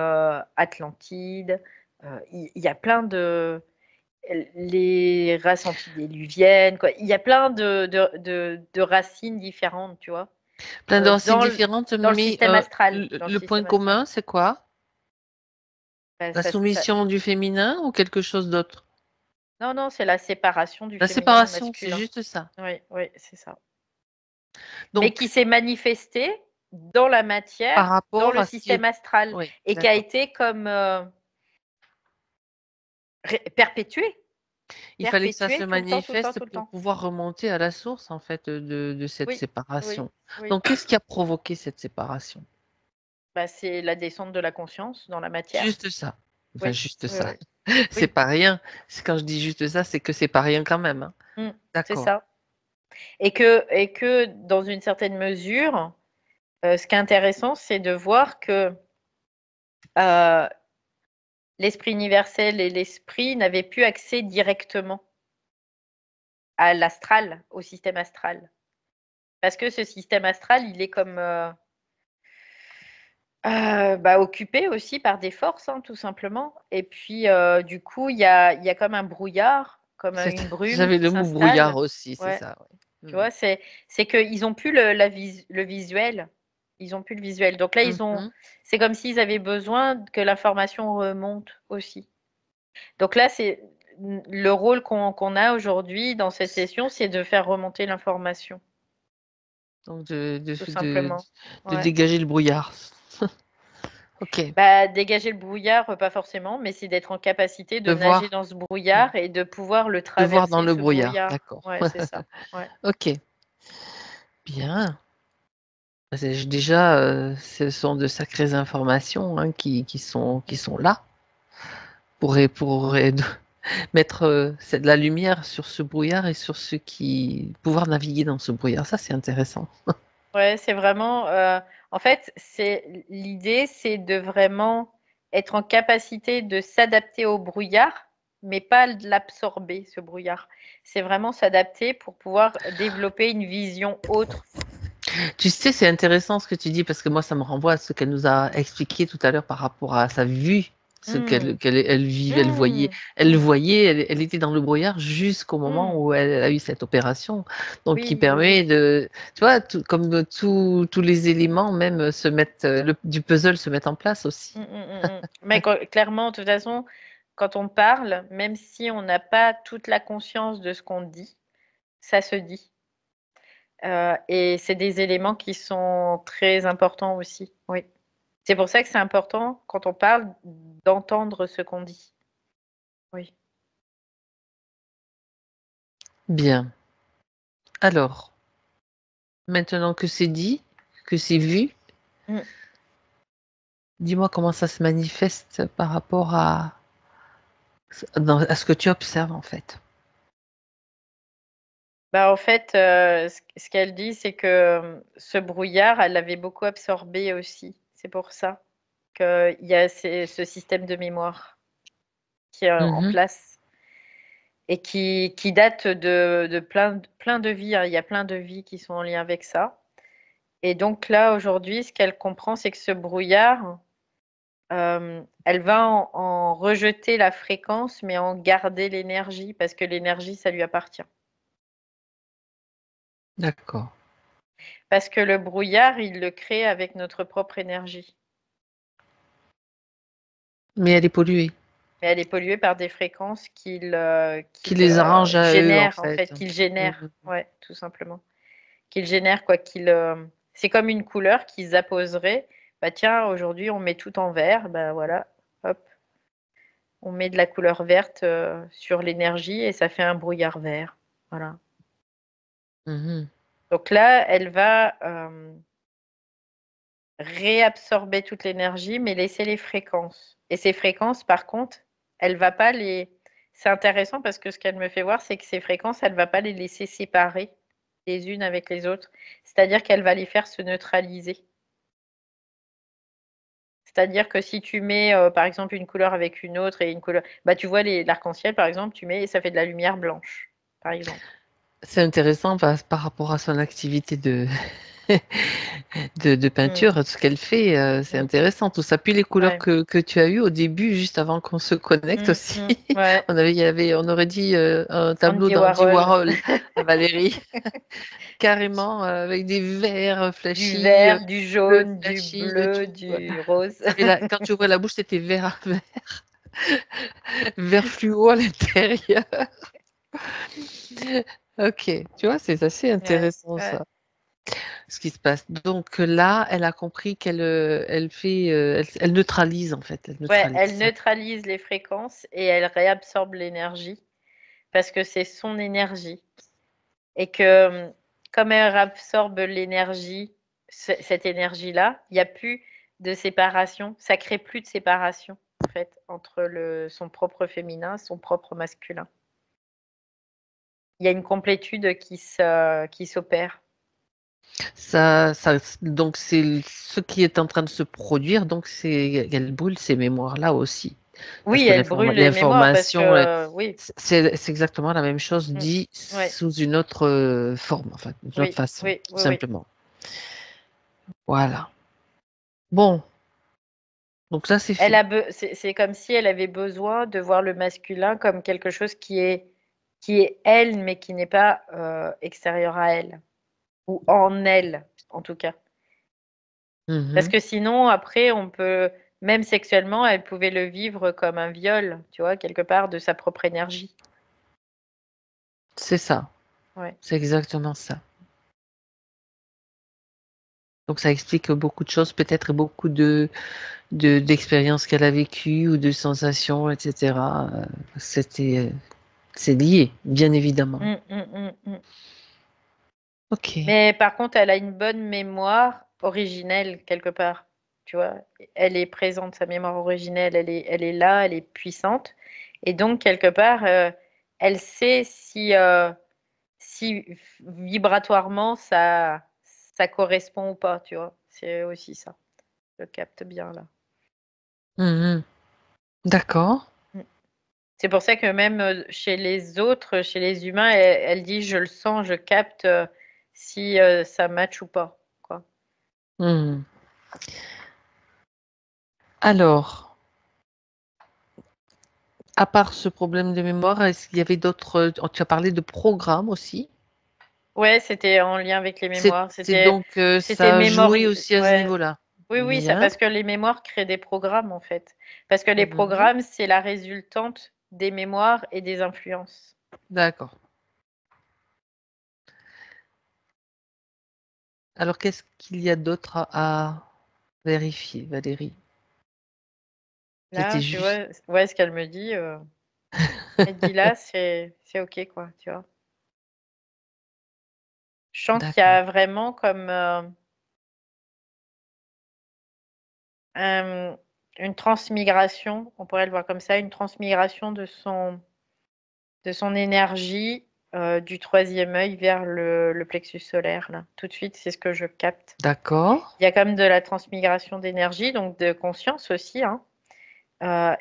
Atlantide. Il y a plein de les races antédiluviennes, quoi. Il y a plein de racines différentes, tu vois, Plein de racines dans différentes, dans le mais système astral, dans le le point système astral. commun, c'est quoi? Bah, La soumission du féminin ou quelque chose d'autre? non, non, c'est la séparation du La féminin et séparation, c'est masculin. juste ça. Oui, oui, c'est ça. Mais qui Donc, s'est manifesté dans la par matière, dans rapport le à ce qui est... système astral Oui, et qui a d'accord. été comme perpétué, Il fallait que ça se perpétué tout le temps, tout le temps, manifeste tout le pour temps. pouvoir remonter à la source, en fait, de cette Oui, oui, séparation. oui. Donc, qu'est-ce qui a provoqué cette séparation? Bah, c'est la descente de la conscience dans la matière. Juste ça. Enfin, Oui, juste oui, ça. oui, C'est oui. pas rien. Quand je dis juste ça, c'est que c'est pas rien quand même, hein. Mm, c'est D'accord. ça. Et que dans une certaine mesure, ce qui est intéressant, c'est de voir que euh, l'esprit universel et l'esprit n'avaient plus accès directement à l'astral, au système astral. Parce que ce système astral, il est comme bah, occupé aussi par des forces, hein, tout simplement. Et puis, du coup, il y a comme un brouillard, comme une brume J'avais qui le mot brouillard s'installe. aussi, c'est Ouais, ça. Ouais. tu vois, c'est qu'ils n'ont plus le visuel. Ils ont plus le visuel. Donc là, Mhm. c'est comme s'ils avaient besoin que l'information remonte aussi. Donc là, c'est le rôle qu'on a aujourd'hui dans cette session, c'est de faire remonter l'information, Donc, tout simplement. de Ouais. dégager le brouillard. Ok. Bah, dégager le brouillard, pas forcément, mais c'est d'être en capacité De de nager voir, dans ce brouillard et de pouvoir le de voir dans traverser, le ce brouillard. brouillard. D'accord. Ouais, c'est ça. Ouais. Ok. Bien. Déjà, ce sont de sacrées informations, hein, qui Mm. sont là pour mettre de la lumière sur ce brouillard et sur ceux qui pouvoir naviguer dans ce brouillard. Ça, c'est intéressant. Ouais, c'est vraiment, en fait, c'est l'idée, c'est de vraiment être en capacité de s'adapter au brouillard, mais pas de l'absorber, ce brouillard. C'est vraiment s'adapter pour pouvoir développer une vision autre. Tu sais, c'est intéressant ce que tu dis parce que moi, ça me renvoie à ce qu'elle nous a expliqué tout à l'heure par rapport à sa vue, ce Mmh. elle vivait, Mmh. elle Mmh. voyait, elle était dans le brouillard jusqu'au moment Mmh. où elle a eu cette opération. Donc, qui Oui, oui, permet oui. de, tu vois, comme tous les éléments, même se mettent, du puzzle se mettent en place aussi. Mmh, mmh, mmh, mmh. Mais clairement, de toute façon, quand on parle, même si on n'a pas toute la conscience de ce qu'on dit, ça se dit. Et c'est des éléments qui sont très importants aussi, oui. C'est pour ça que c'est important, quand on parle, d'entendre ce qu'on dit. Oui. Bien. Alors, maintenant que c'est dit, que c'est vu, Mmh. dis-moi comment ça se manifeste par rapport à ce que tu observes en fait. Bah, en fait, ce qu'elle dit, c'est que, ce brouillard, elle l'avait beaucoup absorbé aussi. C'est pour ça qu'il y a ce système de mémoire qui est en Mhm, place et qui date de plein de vies, hein. Il y a plein de vies qui sont en lien avec ça et donc là, aujourd'hui, ce qu'elle comprend, c'est que ce brouillard, elle va en rejeter la fréquence, mais en garder l'énergie parce que l'énergie, ça lui appartient. d'accord. Parce que le brouillard, il le crée avec notre propre énergie. Mais elle est polluée, Mais elle est polluée par des fréquences qui les arrange à eux en génère en fait. fait, qu'il génère, Mhm, ouais, tout simplement. Qu'il génère quoi, c'est comme une couleur qu'ils apposeraient. Bah tiens, aujourd'hui on met tout en vert, bah voilà, hop, on met de la couleur verte, sur l'énergie et ça fait un brouillard vert. Voilà. mhm. Donc là, elle va, réabsorber toute l'énergie, mais laisser les fréquences. Et ces fréquences, par contre, elle va pas les. C'est intéressant parce que ce qu'elle me fait voir, c'est que ces fréquences, elle va pas les laisser séparer les unes avec les autres. C'est-à-dire qu'elle va les faire se neutraliser. C'est-à-dire que si tu mets, par exemple, une couleur avec une autre et une couleur, bah tu vois l'arc-en-ciel, par exemple, tu mets et ça fait de la lumière blanche, par exemple. C'est intéressant par rapport à son activité de Mmh, peinture, ce qu'elle fait, c'est mmh, intéressant tout ça. Puis les couleurs ouais. que tu as eues au début, juste avant qu'on se connecte aussi, Ouais. on aurait dit un tableau Andy d'Andy Warhol. Warhol à Valérie, carrément avec des verts Du flashy, vert, du bleus jaune, du flashy, de bleu, tout. du rose. Quand tu ouvrais la bouche, c'était vert, vert fluo à l'intérieur. Ok, tu vois, c'est assez Ouais, intéressant ouais. ça, ce qui se passe. Donc là, elle a compris qu'elle elle fait, elle neutralise en fait, elle Ouais, elle neutralise. neutralise les fréquences et elle réabsorbe l'énergie parce que c'est son énergie et que comme elle réabsorbe l'énergie, cette énergie-là, il n'y a plus de séparation, ça crée plus de séparation en fait entre son propre féminin, son propre masculin. Il y a une complétude qui s'opère. Donc c'est ce qui est en train de se produire, donc c'est qu'elle brûle ces mémoires-là aussi. Parce Oui, que elle brûle les mémoires parce l'information, que oui, c'est exactement la même chose, mmh, dit ouais, sous une autre forme, enfin, une autre oui, façon, oui, tout oui, oui. simplement. Voilà. Bon, donc ça c'est Elle fait. a c'est comme si elle avait besoin de voir le masculin comme quelque chose qui est elle, mais qui n'est pas, extérieur à elle ou en elle, en tout cas. Parce Mhm. que sinon après on peut même sexuellement, elle pouvait le vivre comme un viol, tu vois? Quelque part de sa propre énergie. C'est ça, Ouais. c'est exactement ça. Donc ça explique beaucoup de choses, peut-être et beaucoup d'expériences qu'elle a vécues ou de sensations, etc. C'est lié, bien évidemment. Mmh, mmh, mmh, mmh. Ok. Mais par contre, elle a une bonne mémoire originelle quelque part, tu vois? Elle est présente, sa mémoire originelle, elle est là, elle est puissante et donc quelque part, elle sait si vibratoirement ça correspond ou pas, tu vois? C'est aussi ça. Je capte bien là. Mhm. D'accord. Mmh. C'est pour ça que même, chez les autres, chez les humains, elle dit: «Je le sens, je capte, si, ça match ou pas», quoi. Mhm. Alors, à part ce problème de mémoire, est-ce qu'il y avait d'autres... Tu as parlé de programmes aussi. Ouais, c'était en lien avec les mémoires. C'est donc, C'était ça a joué mémori aussi à ce ouais. niveau-là. Oui, oui, ça Bien. parce que les mémoires créent des programmes, en fait. Parce que les Mhm. programmes, c'est la résultante des mémoires et des influences. D'accord. Alors, qu'est-ce qu'il y a d'autre à vérifier, Valérie? C'était Là, tu juste. vois, ouais, ce qu'elle me dit, elle dit là, c'est OK, quoi, tu vois. Je sens qu'il y D'accord. a vraiment comme, hem, une transmigration, on pourrait le voir comme ça, une transmigration de son énergie, du troisième œil vers le plexus solaire, là. Tout de suite, c'est ce que je capte. D'accord. Il y a quand même de la transmigration d'énergie, donc de conscience aussi, hein,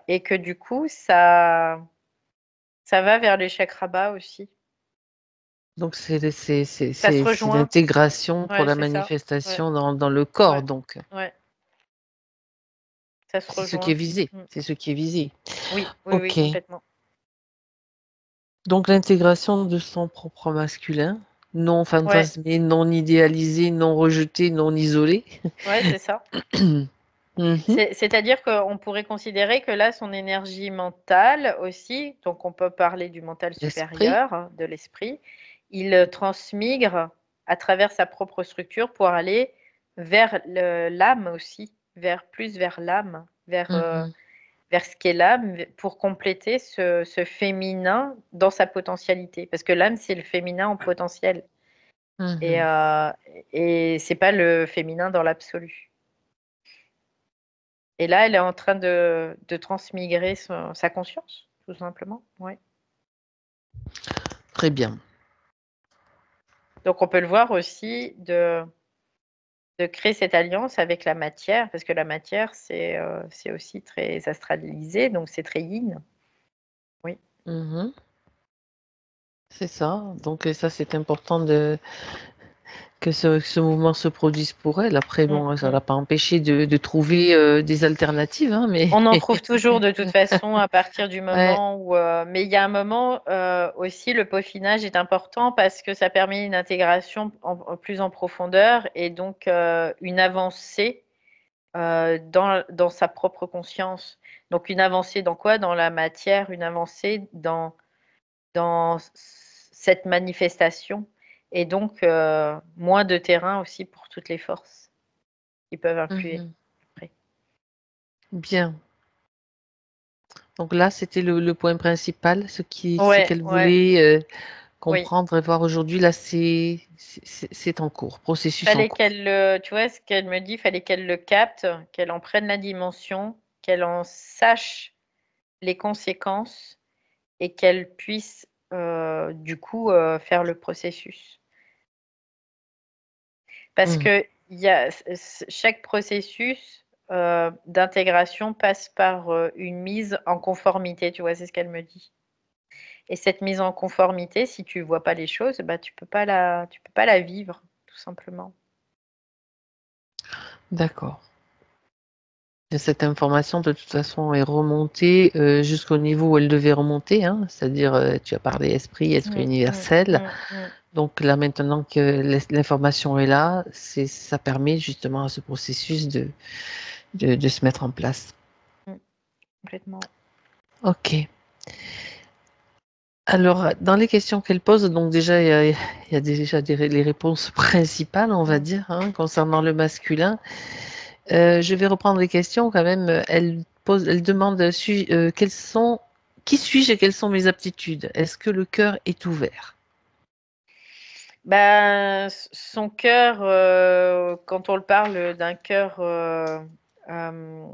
et que du coup, ça va vers les chakras bas aussi. Donc, Ça se c'est rejoint. l'intégration pour Ouais, la c'est ça. Ouais, manifestation dans le corps, ouais, donc. ouais, ça se C'est ce qui est rejoint. visé. Mmh. C'est ce qui est visé. Oui, oui, oui, Ok. complètement. Donc, l'intégration de son propre masculin, non Ouais, fantasmé, non idéalisé, non rejeté, non isolé. ouais, c'est ça. Mhm. C'est-à-dire qu'on pourrait considérer que là, son énergie mentale aussi, donc on peut parler du mental L'esprit. supérieur, hein, de l'esprit, il, transmigre à travers sa propre structure pour aller vers l'âme aussi, vers l'âme, Mhm. vers ce qu'est l'âme, pour compléter ce féminin dans sa potentialité. Parce que l'âme, c'est le féminin en potentiel et Mhm. heu et c'est pas le féminin dans l'absolu. Et là, elle est en train de transmigrer sa conscience, tout simplement, ouais. Très bien. Donc on peut le voir aussi de créer cette alliance avec la matière, parce que la matière, c'est aussi très astralisé, donc c'est très yin. Oui. Mhm. C'est ça. Donc, ça, c'est important que ce mouvement se produise pour elle. Après, Mmh bon, ça ne mh. l'a pas empêché de trouver des alternatives, hein, mais On en trouve toujours de toute façon à partir du ouais, moment où, mais il y a un moment, aussi le peaufinage est important parce que ça permet une intégration en plus en profondeur et donc, une avancée dans sa propre conscience. Donc une avancée dans quoi? Dans la matière, une avancée dans cette manifestation et donc moins de terrain aussi pour toutes les forces qui peuvent influer mhm. après. Bien. Donc là, c'était le point principal, ce Ouais, qu'elle ouais, voulait oui. comprendre et voir aujourd'hui. Là, c'est en cours, processus en Fallait cours. qu'elle le tu vois ce qu'elle me dit, fallait qu'elle le capte, qu'elle en prenne la dimension, qu'elle en sache les conséquences et qu'elle puisse, du coup, faire le processus. Parce Mhm. qu'il y a chaque processus, d'intégration passe par, une mise en conformité, tu vois? C'est ce qu'elle me dit et cette mise en conformité, si tu vois pas les choses, bah, tu peux pas la vivre, tout simplement. D'accord. Et cette information, de toute façon, est remontée jusqu'au niveau où elle devait remonter, hein, c'est-à-dire, tu as parlé esprit Mmh, mmh, universel. mmh, mmh, Donc là, maintenant que l'information est là, ça permet justement à ce processus de se mettre en place. mmh, complètement. Ok. Alors, dans les questions qu'elle pose, donc déjà, il y a déjà les réponses principales, on va Mmh. dire, hein, concernant le masculin. Je vais reprendre les questions quand même. Elle demande qui suis-je et quelles sont mes aptitudes? Est-ce que le cœur est ouvert? Ben, son cœur, quand on le parle d'un cœur, hem,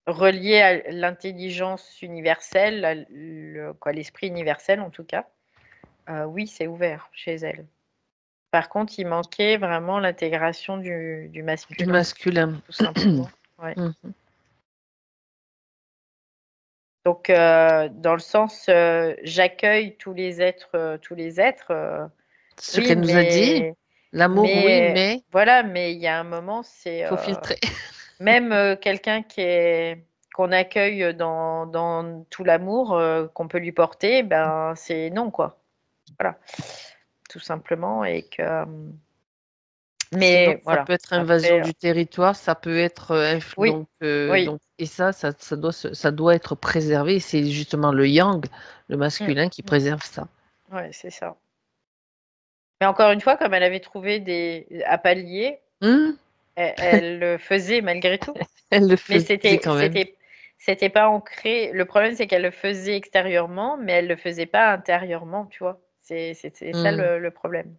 relié à l'intelligence universelle, à l'esprit universel en tout cas, oui, c'est ouvert chez elle. Par contre, il manquait vraiment l'intégration du Du masculin, masculin. tout simplement. Ouais. Mhm. Donc, dans le sens, j'accueille tous les êtres, Ce oui, qu'elle nous a dit, l'amour, oui, mais mais voilà, mais il y a un moment, il faut filtrer. même, quelqu'un qu'on accueille dans tout l'amour, qu'on peut lui porter, ben, c'est non, quoi. Voilà, tout simplement et que, Sinon, mais ça voilà, peut être invasion après, du territoire, ça peut être oui, oui. donc et ça doit être préservé. C'est justement le yang, le Mmh, masculin, qui mmh. préserve ça. Ouais, c'est ça. Mais encore une fois, comme elle avait trouvé des à pallier, Mmh. Elle le faisait malgré tout. Elle le Mais faisait quand même. c'était pas ancré. Le problème, c'est qu'elle le faisait extérieurement, mais elle le faisait pas intérieurement, tu vois? C'est ça Mmh. le problème.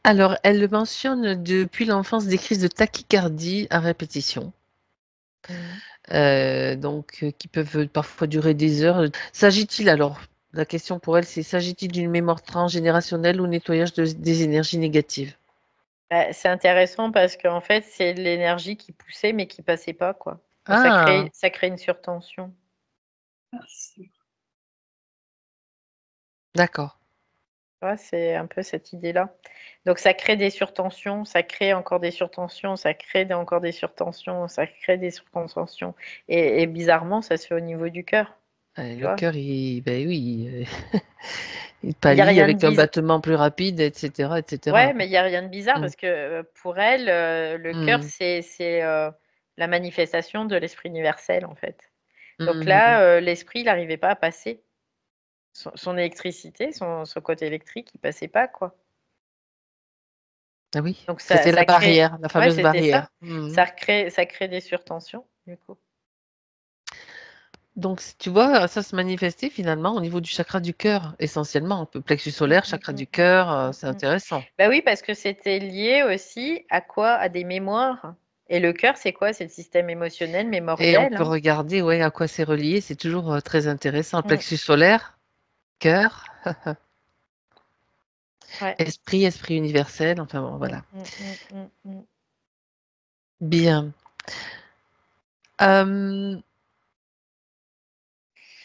Alors, elle le mentionne depuis l'enfance, des crises de tachycardie à répétition, Mmh. qui peuvent parfois durer des heures. S'agit-il alors, la question pour elle, c'est s'agit-il d'une mémoire transgénérationnelle ou nettoyage des énergies négatives? Bah, c'est intéressant parce qu'en fait, c'est de l'énergie qui poussait, mais qui passait pas, quoi. Donc Ah, ça crée une surtension. Ah, c'est- d'accord. Tu vois? C'est un peu cette idée-là. Donc ça crée des surtensions, ça crée encore des surtensions, ça crée des encore des surtensions, ça crée des surtensions et bizarrement, ça se fait au niveau du cœur, tu Le vois? cœur, ben oui, il Il y a pallie rien de avec un biz battement plus rapide, etc., etc., Ouais, quoi. mais il y a rien de bizarre Mmh. parce que, pour elle, le cœur, Mmh. c'est la manifestation de l'esprit universel, en fait. Donc Mmh. là, l'esprit, il arrivait pas à passer. Son électricité, son côté électrique, il passait pas, quoi. Ah oui, Donc c'était la ça crée barrière, la ouais, fameuse c'était barrière. ça. Mmh. Ça crée des surtensions, du coup. Donc, tu vois, ça se manifestait finalement au niveau du chakra du cœur, essentiellement. Plexus Mmh, solaire, mmh, chakra mmh, du mmh, cœur, mmh, c'est mmh, mmh. intéressant. Bah oui, parce que c'était lié aussi à quoi? À des mémoires et le cœur, c'est quoi? C'est le système émotionnel, Et on mémoriel, peut hein. regarder, ouais, à quoi c'est relié, c'est toujours très intéressant. Mmh. Plexus solaire, cœur, Ouais. esprit universel, enfin bon, Mmh, voilà. mmh, mmh, mmh, mmh. Bien. Euh,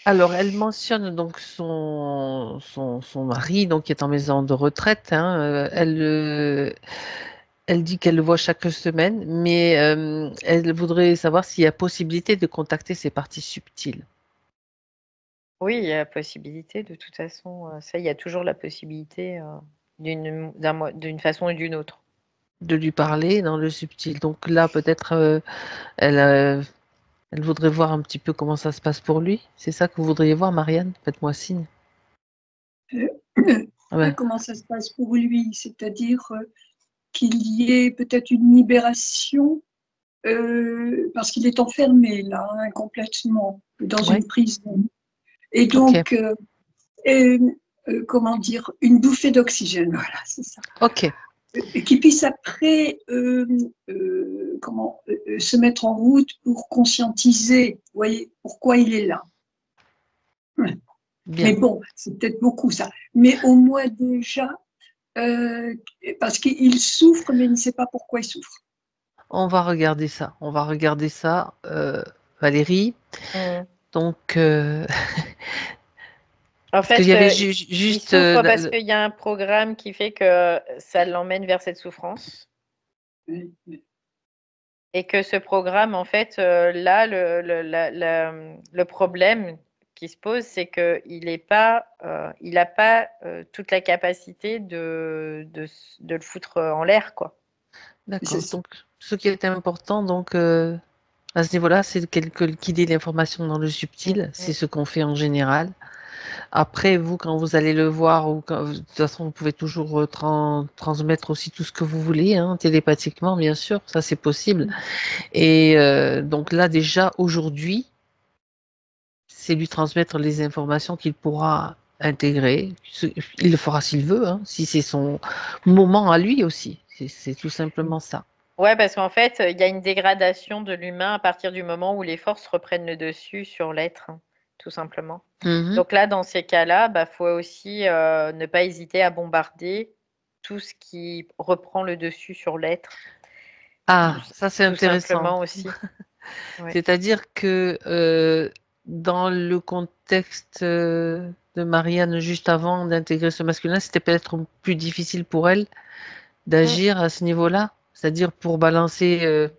alors, elle mentionne donc son mari, donc qui est en maison de retraite, hein, elle dit qu'elle le voit chaque semaine, mais elle voudrait savoir s'il y a possibilité de contacter ses parties subtiles, Oui, il y a la possibilité de toute façon, ça, il y a toujours la possibilité, d'une façon ou d'une autre. de lui parler dans le subtil. Donc là, peut-être, elle, elle voudrait voir un petit peu comment ça se passe pour lui. C'est ça que vous voudriez voir, Marianne? Faites-moi signe. euh, Ouais. Comment ça se passe pour lui? C'est-à-dire qu'il y ait peut-être une libération parce qu'il est enfermé là, hein, complètement dans Ouais. une prison. Et Ok. donc, euh, comment dire, une bouffée d'oxygène, voilà, c'est ça. Ok. Et qui puisse après se mettre en route pour conscientiser, vous voyez, pourquoi il est là. Ouais. Mais Bien. bon, c'est peut-être beaucoup ça. Mais au moins déjà, euh, parce qu'il souffre, mais il ne sait pas pourquoi il souffre. On va regarder ça. On va regarder ça, Valérie. Mmh. Donc, En parce qu'il y fait, avait il juste, souffre parce qu'il y a un programme qui fait que ça l'emmène vers cette souffrance et que ce programme, en fait, là, le problème qui se pose, c'est qu'il est pas, il a pas, toute la capacité de le foutre en l'air, quoi. C'est d'accord. ça. Donc, ce qui est important, donc, à ce niveau-là, c'est qu'il ait l'information dans le Mmh subtil. C'est mh. ce qu'on fait en général. Après, vous, quand vous allez le voir, ou de toute façon, vous pouvez toujours transmettre aussi tout ce que vous voulez, hein, télépathiquement, bien sûr, ça c'est possible. Et donc là, déjà, aujourd'hui, c'est lui transmettre les informations qu'il pourra intégrer. Il le fera s'il veut, hein, si c'est son moment à lui aussi. C'est tout simplement ça. Ouais, parce qu'en fait, il y a une dégradation de l'humain à partir du moment où les forces reprennent le dessus sur l'être, hein, tout simplement. Mhm. Donc là, dans ces cas-là, bah, faut aussi, ne pas hésiter à bombarder tout ce qui reprend le dessus sur l'être, Ah, ça c'est tout intéressant. simplement aussi. Ouais. C'est-à-dire que dans le contexte de Marianne juste avant d'intégrer ce masculin, c'était peut-être plus difficile pour elle Mmh. d'agir à ce niveau-là, c'est-à-dire pour balancer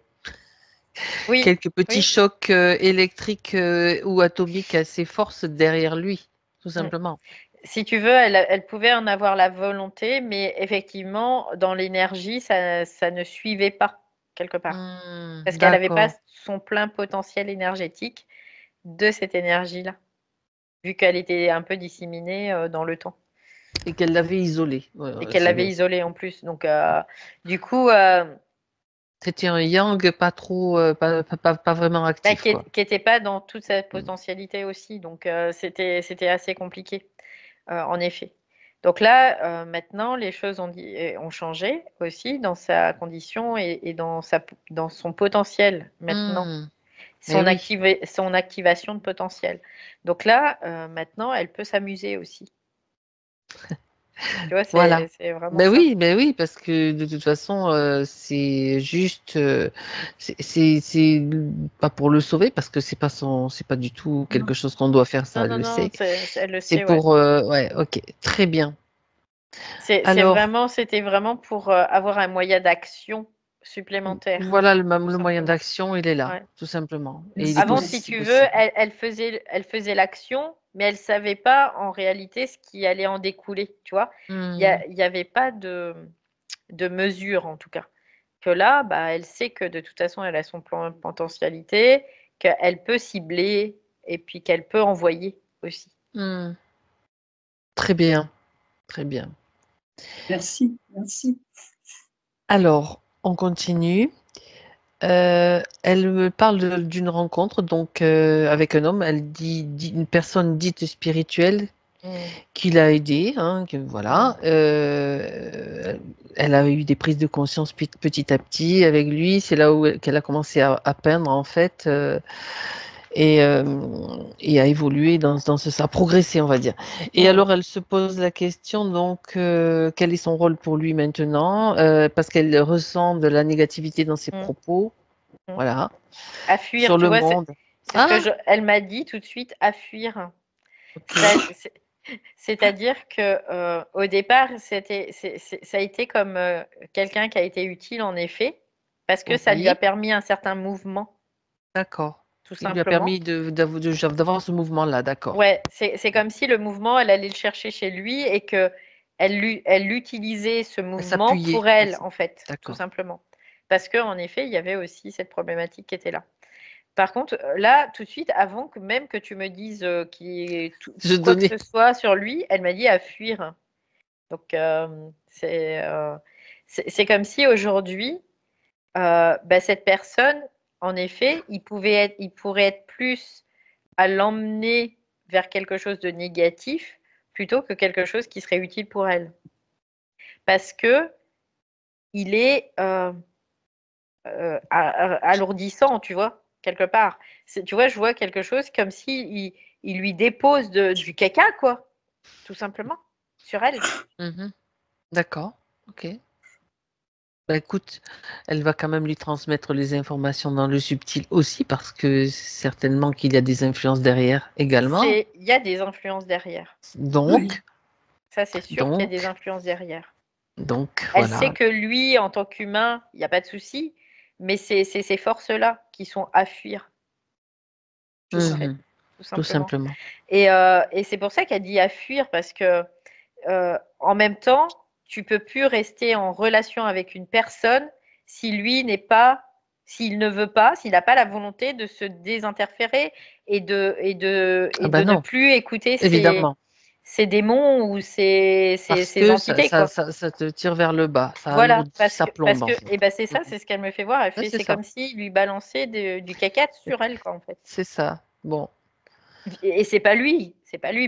Oui, quelques petits oui. chocs électriques ou atomiques assez forts derrière lui, tout Mmh. simplement. Si tu veux, elle pouvait en avoir la volonté, mais effectivement, dans l'énergie, ça ne suivait pas, quelque part. Parce qu'elle avait pas D'accord. son plein potentiel énergétique de cette énergie-là, vu qu'elle était un peu disséminée, dans le temps. Et qu'elle l'avait isolé. et qu'elle l'avait isolé en plus. Donc, du coup, c'était un yang pas trop, pas vraiment actif, qui quoi. n'était pas dans toute sa potentialité aussi. Donc, c'était assez compliqué, en effet. Donc là, maintenant, les choses ont changé aussi dans sa condition et dans son potentiel maintenant, Eh oui. son activation de potentiel. Donc là, maintenant, elle peut s'amuser aussi. Tu vois, Voilà. c'est vraiment ça. Ben oui, parce que de toute façon, c'est juste, c'est pas pour le sauver, parce que c'est pas du tout quelque chose qu'on doit faire, ça, Non, elle non, le non, sait. elle le C'est sait, ouais. pour, ouais, ok, très bien. Alors, C'était vraiment pour avoir un moyen d'action supplémentaire, voilà tout le moyen simplement. d'action, il est là, Ouais. tout simplement, et il est Merci, Avant, si merci. tu veux, possible. elle faisait l'action, mais elle savait pas en réalité ce qui allait en découler, tu vois. Il y avait pas de mesure, en tout cas. Que là, bah, elle sait que de toute façon, elle a son plan de potentialité, qu'elle peut cibler et puis qu'elle peut envoyer aussi. Hmm. Très bien, très bien. Merci, merci. Alors, on continue. Elle me parle d'une rencontre donc avec un homme. Elle dit une personne dite spirituelle Mm. qui l'a aidée. Hein, que, voilà. Elle a eu des prises de conscience petit à petit avec lui. C'est là où qu'elle a commencé à peindre en fait et à évoluer dans ce à progresser on va dire. Et Mm. alors elle se pose la question donc quel est son rôle pour lui maintenant parce qu'elle ressent de la négativité dans ses Mm. propos. Mm. Voilà. À fuir, Sur tu le vois, monde. c'est ce que Ah, elle m'a dit tout de suite, à fuir. ok. C'est-à-dire que au départ, ça a été comme quelqu'un qui a été utile en effet, parce que ça lui a Oui, permis un certain mouvement, d'accord. tout Il lui a simplement. permis d'avoir ce mouvement-là, d'accord. Ouais, c'est comme si le mouvement, elle allait le chercher chez lui et que elle utilisait ce mouvement S'appuyer. pour elle, en fait, tout D'accord. simplement. Parce que en effet, il y avait aussi cette problématique qui était là. Par contre, là, tout de suite, avant que même que tu me dises Je quoi que donnais. ce soit sur lui, elle m'a dit à fuir. Donc, c'est comme si aujourd'hui, bah, cette personne, en effet, il pourrait être plus à l'emmener vers quelque chose de négatif plutôt que quelque chose qui serait utile pour elle. Parce que il est alourdissant, tu vois, quelque part. Tu vois, je vois quelque chose comme si il lui dépose du caca, quoi, tout simplement, sur elle. Mhm. D'accord. Ok. Bah, écoute, elle va quand même lui transmettre les informations dans le subtil aussi parce que certainement qu'il y a des influences derrière également. Il y a des influences derrière. Oui, Donc, Ça, c'est sûr qu'il y a des donc, influences derrière. donc, Elle sait voilà. que lui, en tant qu'humain, il n'y a pas de souci, mais c'est ces forces-là qui sont à fuir, en fait, Mhm. tout Tout simplement. simplement. Et c'est pour ça qu'elle dit à fuir, parce que en même temps, tu peux plus rester en relation avec une personne si lui n'est pas, s'il ne veut pas, s'il n'a pas la volonté de se désinterférer Ah et bah de ne non, plus écouter évidemment. ces démons ou Parce ces que entités, quoi. ça te tire vers le bas, ça Voilà, alourdit, ça parce plombe en que, fait. et ben c'est ça, Mhm. c'est ce qu'elle me fait voir. Elle Ouais, fait, c'est c'est ça. comme s'il lui balançait du caca sur elle, quoi, en fait. C'est ça. Bon, Et c'est pas lui,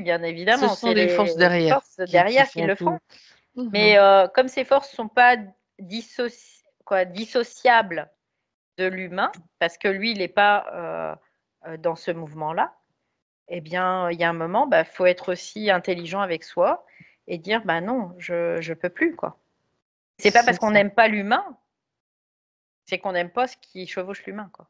bien ce évidemment, sont c'est les forces les derrière forces qui derrière qui font le font. tout. Mhm. Mais comme ces forces ne sont pas dissociables de l'humain, parce que lui, il n'est pas dans ce mouvement-là, eh bien, il y a un moment, bah, faut être aussi intelligent avec soi et dire, bah non, je peux plus, quoi. C'est pas parce C'est qu'on ça. n'aime pas l'humain, c'est qu'on n'aime pas ce qui chevauche l'humain, quoi.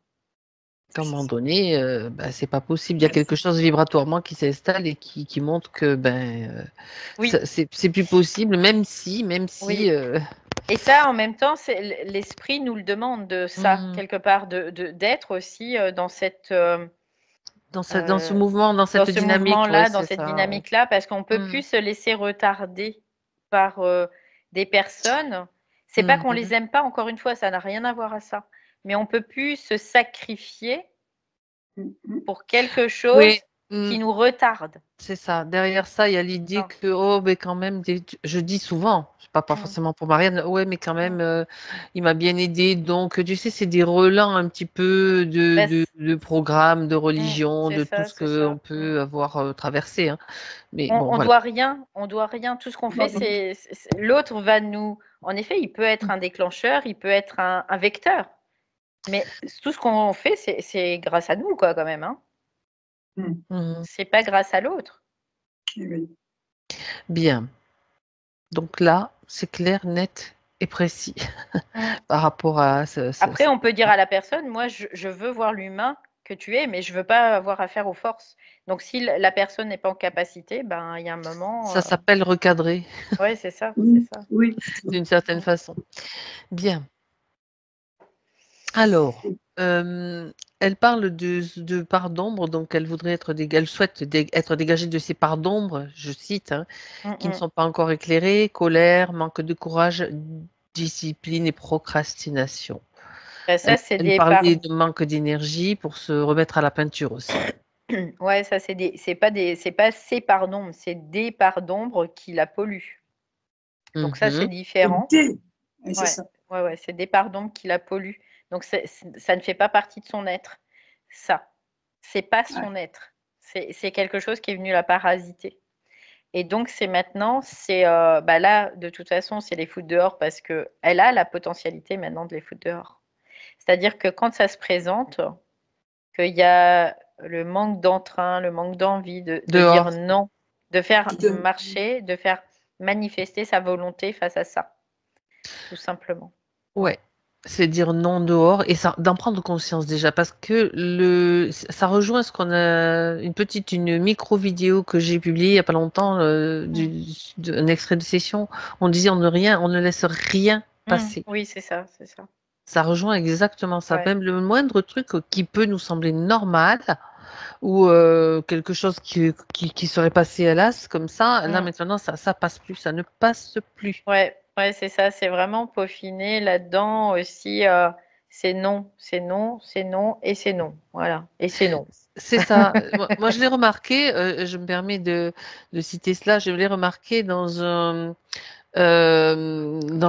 À un moment donné, bah, c'est pas possible. Il y a quelque merci. chose vibratoirement qui s'installe et qui montre que ben Oui, c'est plus possible, même oui. si Et ça, en même temps, l'esprit nous le demande de ça, hmm, quelque part, d'être aussi dans ce euh, mouvement, dans dans cette ce dynamique, ouais, mouvement-là, dans c'est cette ça. Ouais. dynamique-là, parce qu'on ne peut Hmm, plus se laisser retarder par des personnes. C'est pas qu'on mhm. les aime pas, encore une fois, ça n'a rien à voir à ça. Mais on peut plus se sacrifier Mhm. pour quelque chose Oui, qui nous retardent. C'est ça. Derrière ça, il y a l'idée Non. que, oh, mais quand même, je dis souvent, pas Mm. forcément pour Marianne, ouais, mais quand même, Mm. il m'a bien aidé. Donc, tu sais, c'est des relents un petit peu de, Ben, de, de programmes, de religion, c'est de tout ça, ce c'est qu'on ça. peut avoir traversé. Hein. Mais On, bon, on voilà. doit rien, on doit rien. Tout ce qu'on fait, l'autre va nous. En effet, il peut être un déclencheur, il peut être un vecteur, mais tout ce qu'on fait, c'est grâce à nous, quoi, quand même. Hein. Mhm. C'est pas grâce à l'autre. Oui. Bien. Donc là, c'est clair, net et précis Mm. par rapport à Après, on peut dire à la personne, moi, je veux voir l'humain que tu es, mais je veux pas avoir affaire aux forces. Donc, si la personne n'est pas en capacité, ben, il y a un moment. ça s'appelle recadrer Ouais, c'est ça, c'est Oui, ça. oui. d'une certaine façon. Bien. Alors, elle parle de parts d'ombre, donc elle voudrait être elle souhaite être dégagée de ces parts d'ombre, je cite, hein, Mm, qui ne mm. sont pas encore éclairées, colère, manque de courage, discipline et procrastination. Ben, ça, c'est Elle des parts. parlait de manque d'énergie pour se remettre à la peinture aussi. Ouais, ça, c'est pas ces parts d'ombre, c'est des parts d'ombre qui la polluent. Donc ça, c'est Mhm. différent. Oui, c'est Ouais, ça. ouais, c'est des parts d'ombre qui la polluent. Donc ça ne fait pas partie de son être. Ça, c'est pas Ouais. son être. C'est quelque chose qui est venu la parasiter. Et donc c'est maintenant, bah là, de toute façon, c'est les foutre dehors parce que elle a la potentialité maintenant de les foutre dehors. C'est-à-dire que quand ça se présente, qu'il y a le manque d'entrain, le manque d'envie de dire Dehors. non, de faire De- marcher, de faire manifester sa volonté face à ça, tout simplement. Ouais. C'est dire non dehors et ça, d'en prendre conscience déjà parce que ça rejoint ce qu'on a une micro vidéo que j'ai publiée il y a pas longtemps Mm. un extrait de session. On disait on ne laisse rien passer. Oui, c'est ça, c'est ça. Ça rejoint exactement ça. Ouais. Même le moindre truc qui peut nous sembler normal ou quelque chose qui serait passé à l'as comme ça, là Mm. maintenant ça passe plus, ça ne passe plus. Ouais, ouais, c'est ça. C'est vraiment peaufiner là-dedans aussi. C'est non, c'est non, c'est non et c'est non. Voilà. Et c'est non. C'est ça. Moi, je l'ai remarqué, je me permets de citer cela, je l'ai remarqué dans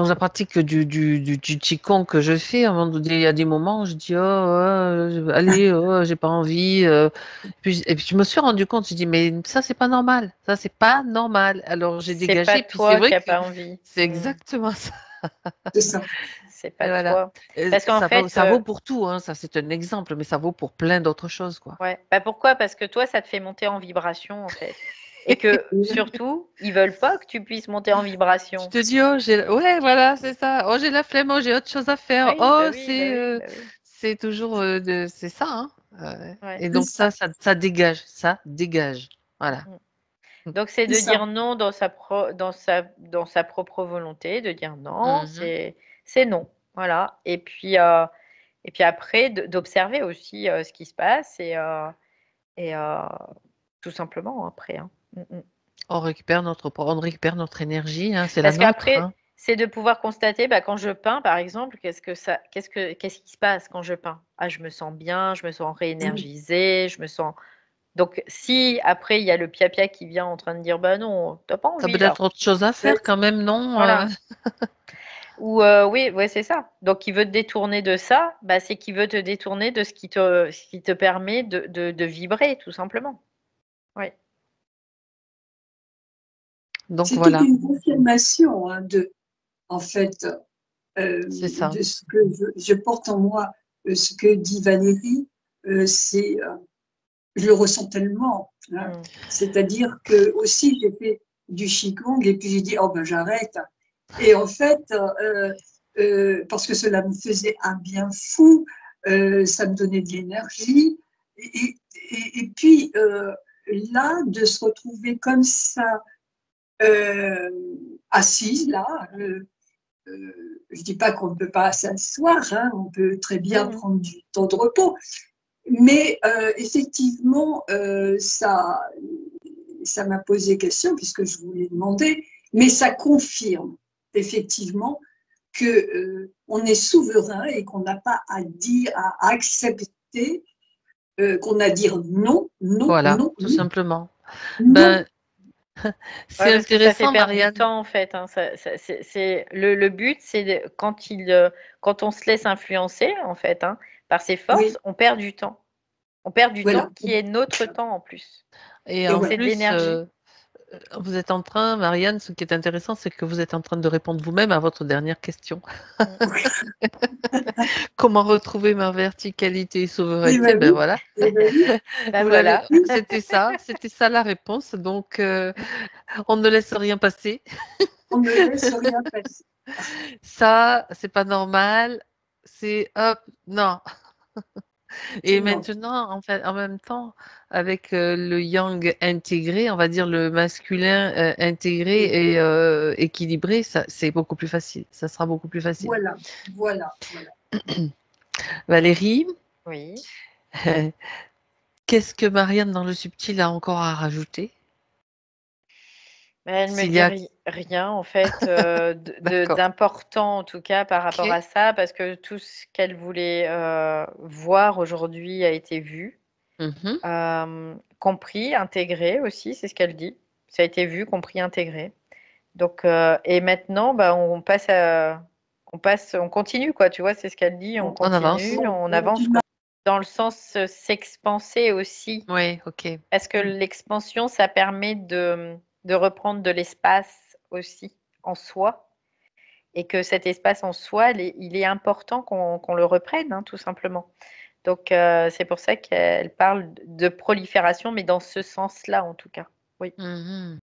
la pratique du Qigong que je fais. À un moment donné, il y a des moments où je dis, oh, allez, oh, j'ai pas envie. Et puis, je me suis rendu compte, je dis, mais ça, c'est pas normal. Ça, c'est pas normal. Alors, j'ai C'est pas dégagé, puis c'est toi qui vrai n'as que pas envie. c'est exactement ça. C'est ça. C'est Et pas voilà. toi. Parce qu'en fait, Ça vaut pour tout, hein. Ça, c'est un exemple, mais ça vaut pour plein d'autres choses, quoi. ouais. Bah pourquoi? Parce que toi, ça te fait monter en vibration, en fait. Et que surtout, ils veulent pas que tu puisses monter en Tu vibration. te dis, oh, ouais, voilà, c'est ça. Oh, j'ai la flemme, oh, j'ai autre chose à faire. Oui, bah Oh, oui, bah oui, bah oui. c'est toujours, c'est ça, hein. Ouais. Et C'est donc ça. ça dégage, ça dégage. Voilà. Mm. Donc c'est C'est de ça. dire non dans sa propre volonté, de dire non, Mhm. c'est non. Voilà. Et puis après, d'observer aussi ce qui se passe et tout simplement après. Hein. Mm, mm. On récupère notre énergie, hein, c'est la Parce nôtre, qu'après, hein. c'est de pouvoir constater, bah, quand je peins, par exemple, qu'est-ce qui se passe quand je peins? Ah, je me sens bien, je me sens Oui. réénergisée, je me sens. Donc, si après il y a le pia qui vient en train de dire, bah non, t'as pas T'as envie là, peut-être autre chose à Ouais. faire quand même, non? voilà. Ou oui, ouais, c'est ça. Donc, il veut te détourner de ça, bah, c'est qu'il veut te détourner de ce qui te permet de vibrer, tout simplement. Oui. Donc C'est toute voilà, une confirmation hein, en fait, c'est ça. de ce que je porte en moi. Ce que dit Valérie, je le ressens tellement. Hein. Mm. C'est-à-dire que aussi j'ai fait du qigong et puis j'ai dit oh ben j'arrête. Et en fait, parce que cela me faisait un bien fou, ça me donnait de l'énergie. Et puis là, de se retrouver comme ça, euh, assise là, je dis pas qu'on ne peut pas s'asseoir, hein, on peut très bien Mm. prendre du temps de repos, mais effectivement, ça m'a posé question puisque je voulais demander, mais ça confirme effectivement que on est souverain et qu'on n'a pas à dire, à accepter qu'on a à dire non, non, Voilà, non, tout non, simplement. non. Ben, Ouais, c'est parce que ça fait intéressant, perdre du Marianne. temps en fait, hein. Le but, c'est quand on se laisse influencer en fait, hein, par ses Oui, forces, on perd du temps. On perd du voilà. temps qui est notre temps en plus. Et Et en Donc c'est voilà. de plus, l'énergie. vous êtes en train, Marianne, ce qui est intéressant, c'est que vous êtes en train de répondre vous-même à votre dernière question. Mmh. Comment retrouver ma verticalité et Et souveraineté? ben Ben oui, voilà, et ben oui, Bah vous l'avez, voilà. c'était ça la réponse. Donc, on ne laisse rien passer. on ne laisse rien passer. Ça, c'est pas normal. C'est hop, non. Et Non, maintenant, en fait, en même temps, avec le yang intégré, on va dire le masculin intégré oui, et équilibré, ça, c'est beaucoup plus facile. Ça sera beaucoup plus facile. voilà, voilà, voilà. Valérie, Oui. qu'est-ce que Marianne dans le subtil a encore à rajouter? Mais elle me S'il y dit a... rien en fait, D'accord. d'important en tout cas par rapport Ok. à ça, parce que tout ce qu'elle voulait, voir aujourd'hui a été vu, Mhm. compris, intégré aussi, c'est ce qu'elle dit. Ça a été vu, compris, intégré. Donc et maintenant, bah, on continue quoi, tu vois? C'est ce qu'elle dit, on On avance. continue, on avance quoi. Dans le sens, s'expanser aussi. Oui, ok. Est-ce que l'expansion, ça permet de reprendre de l'espace aussi en soi et que cet espace en soi, il est important qu'on le reprenne, hein, tout simplement. Donc c'est pour ça qu'elle parle de prolifération, mais dans ce sens-là, en tout cas. Oui. Mhm.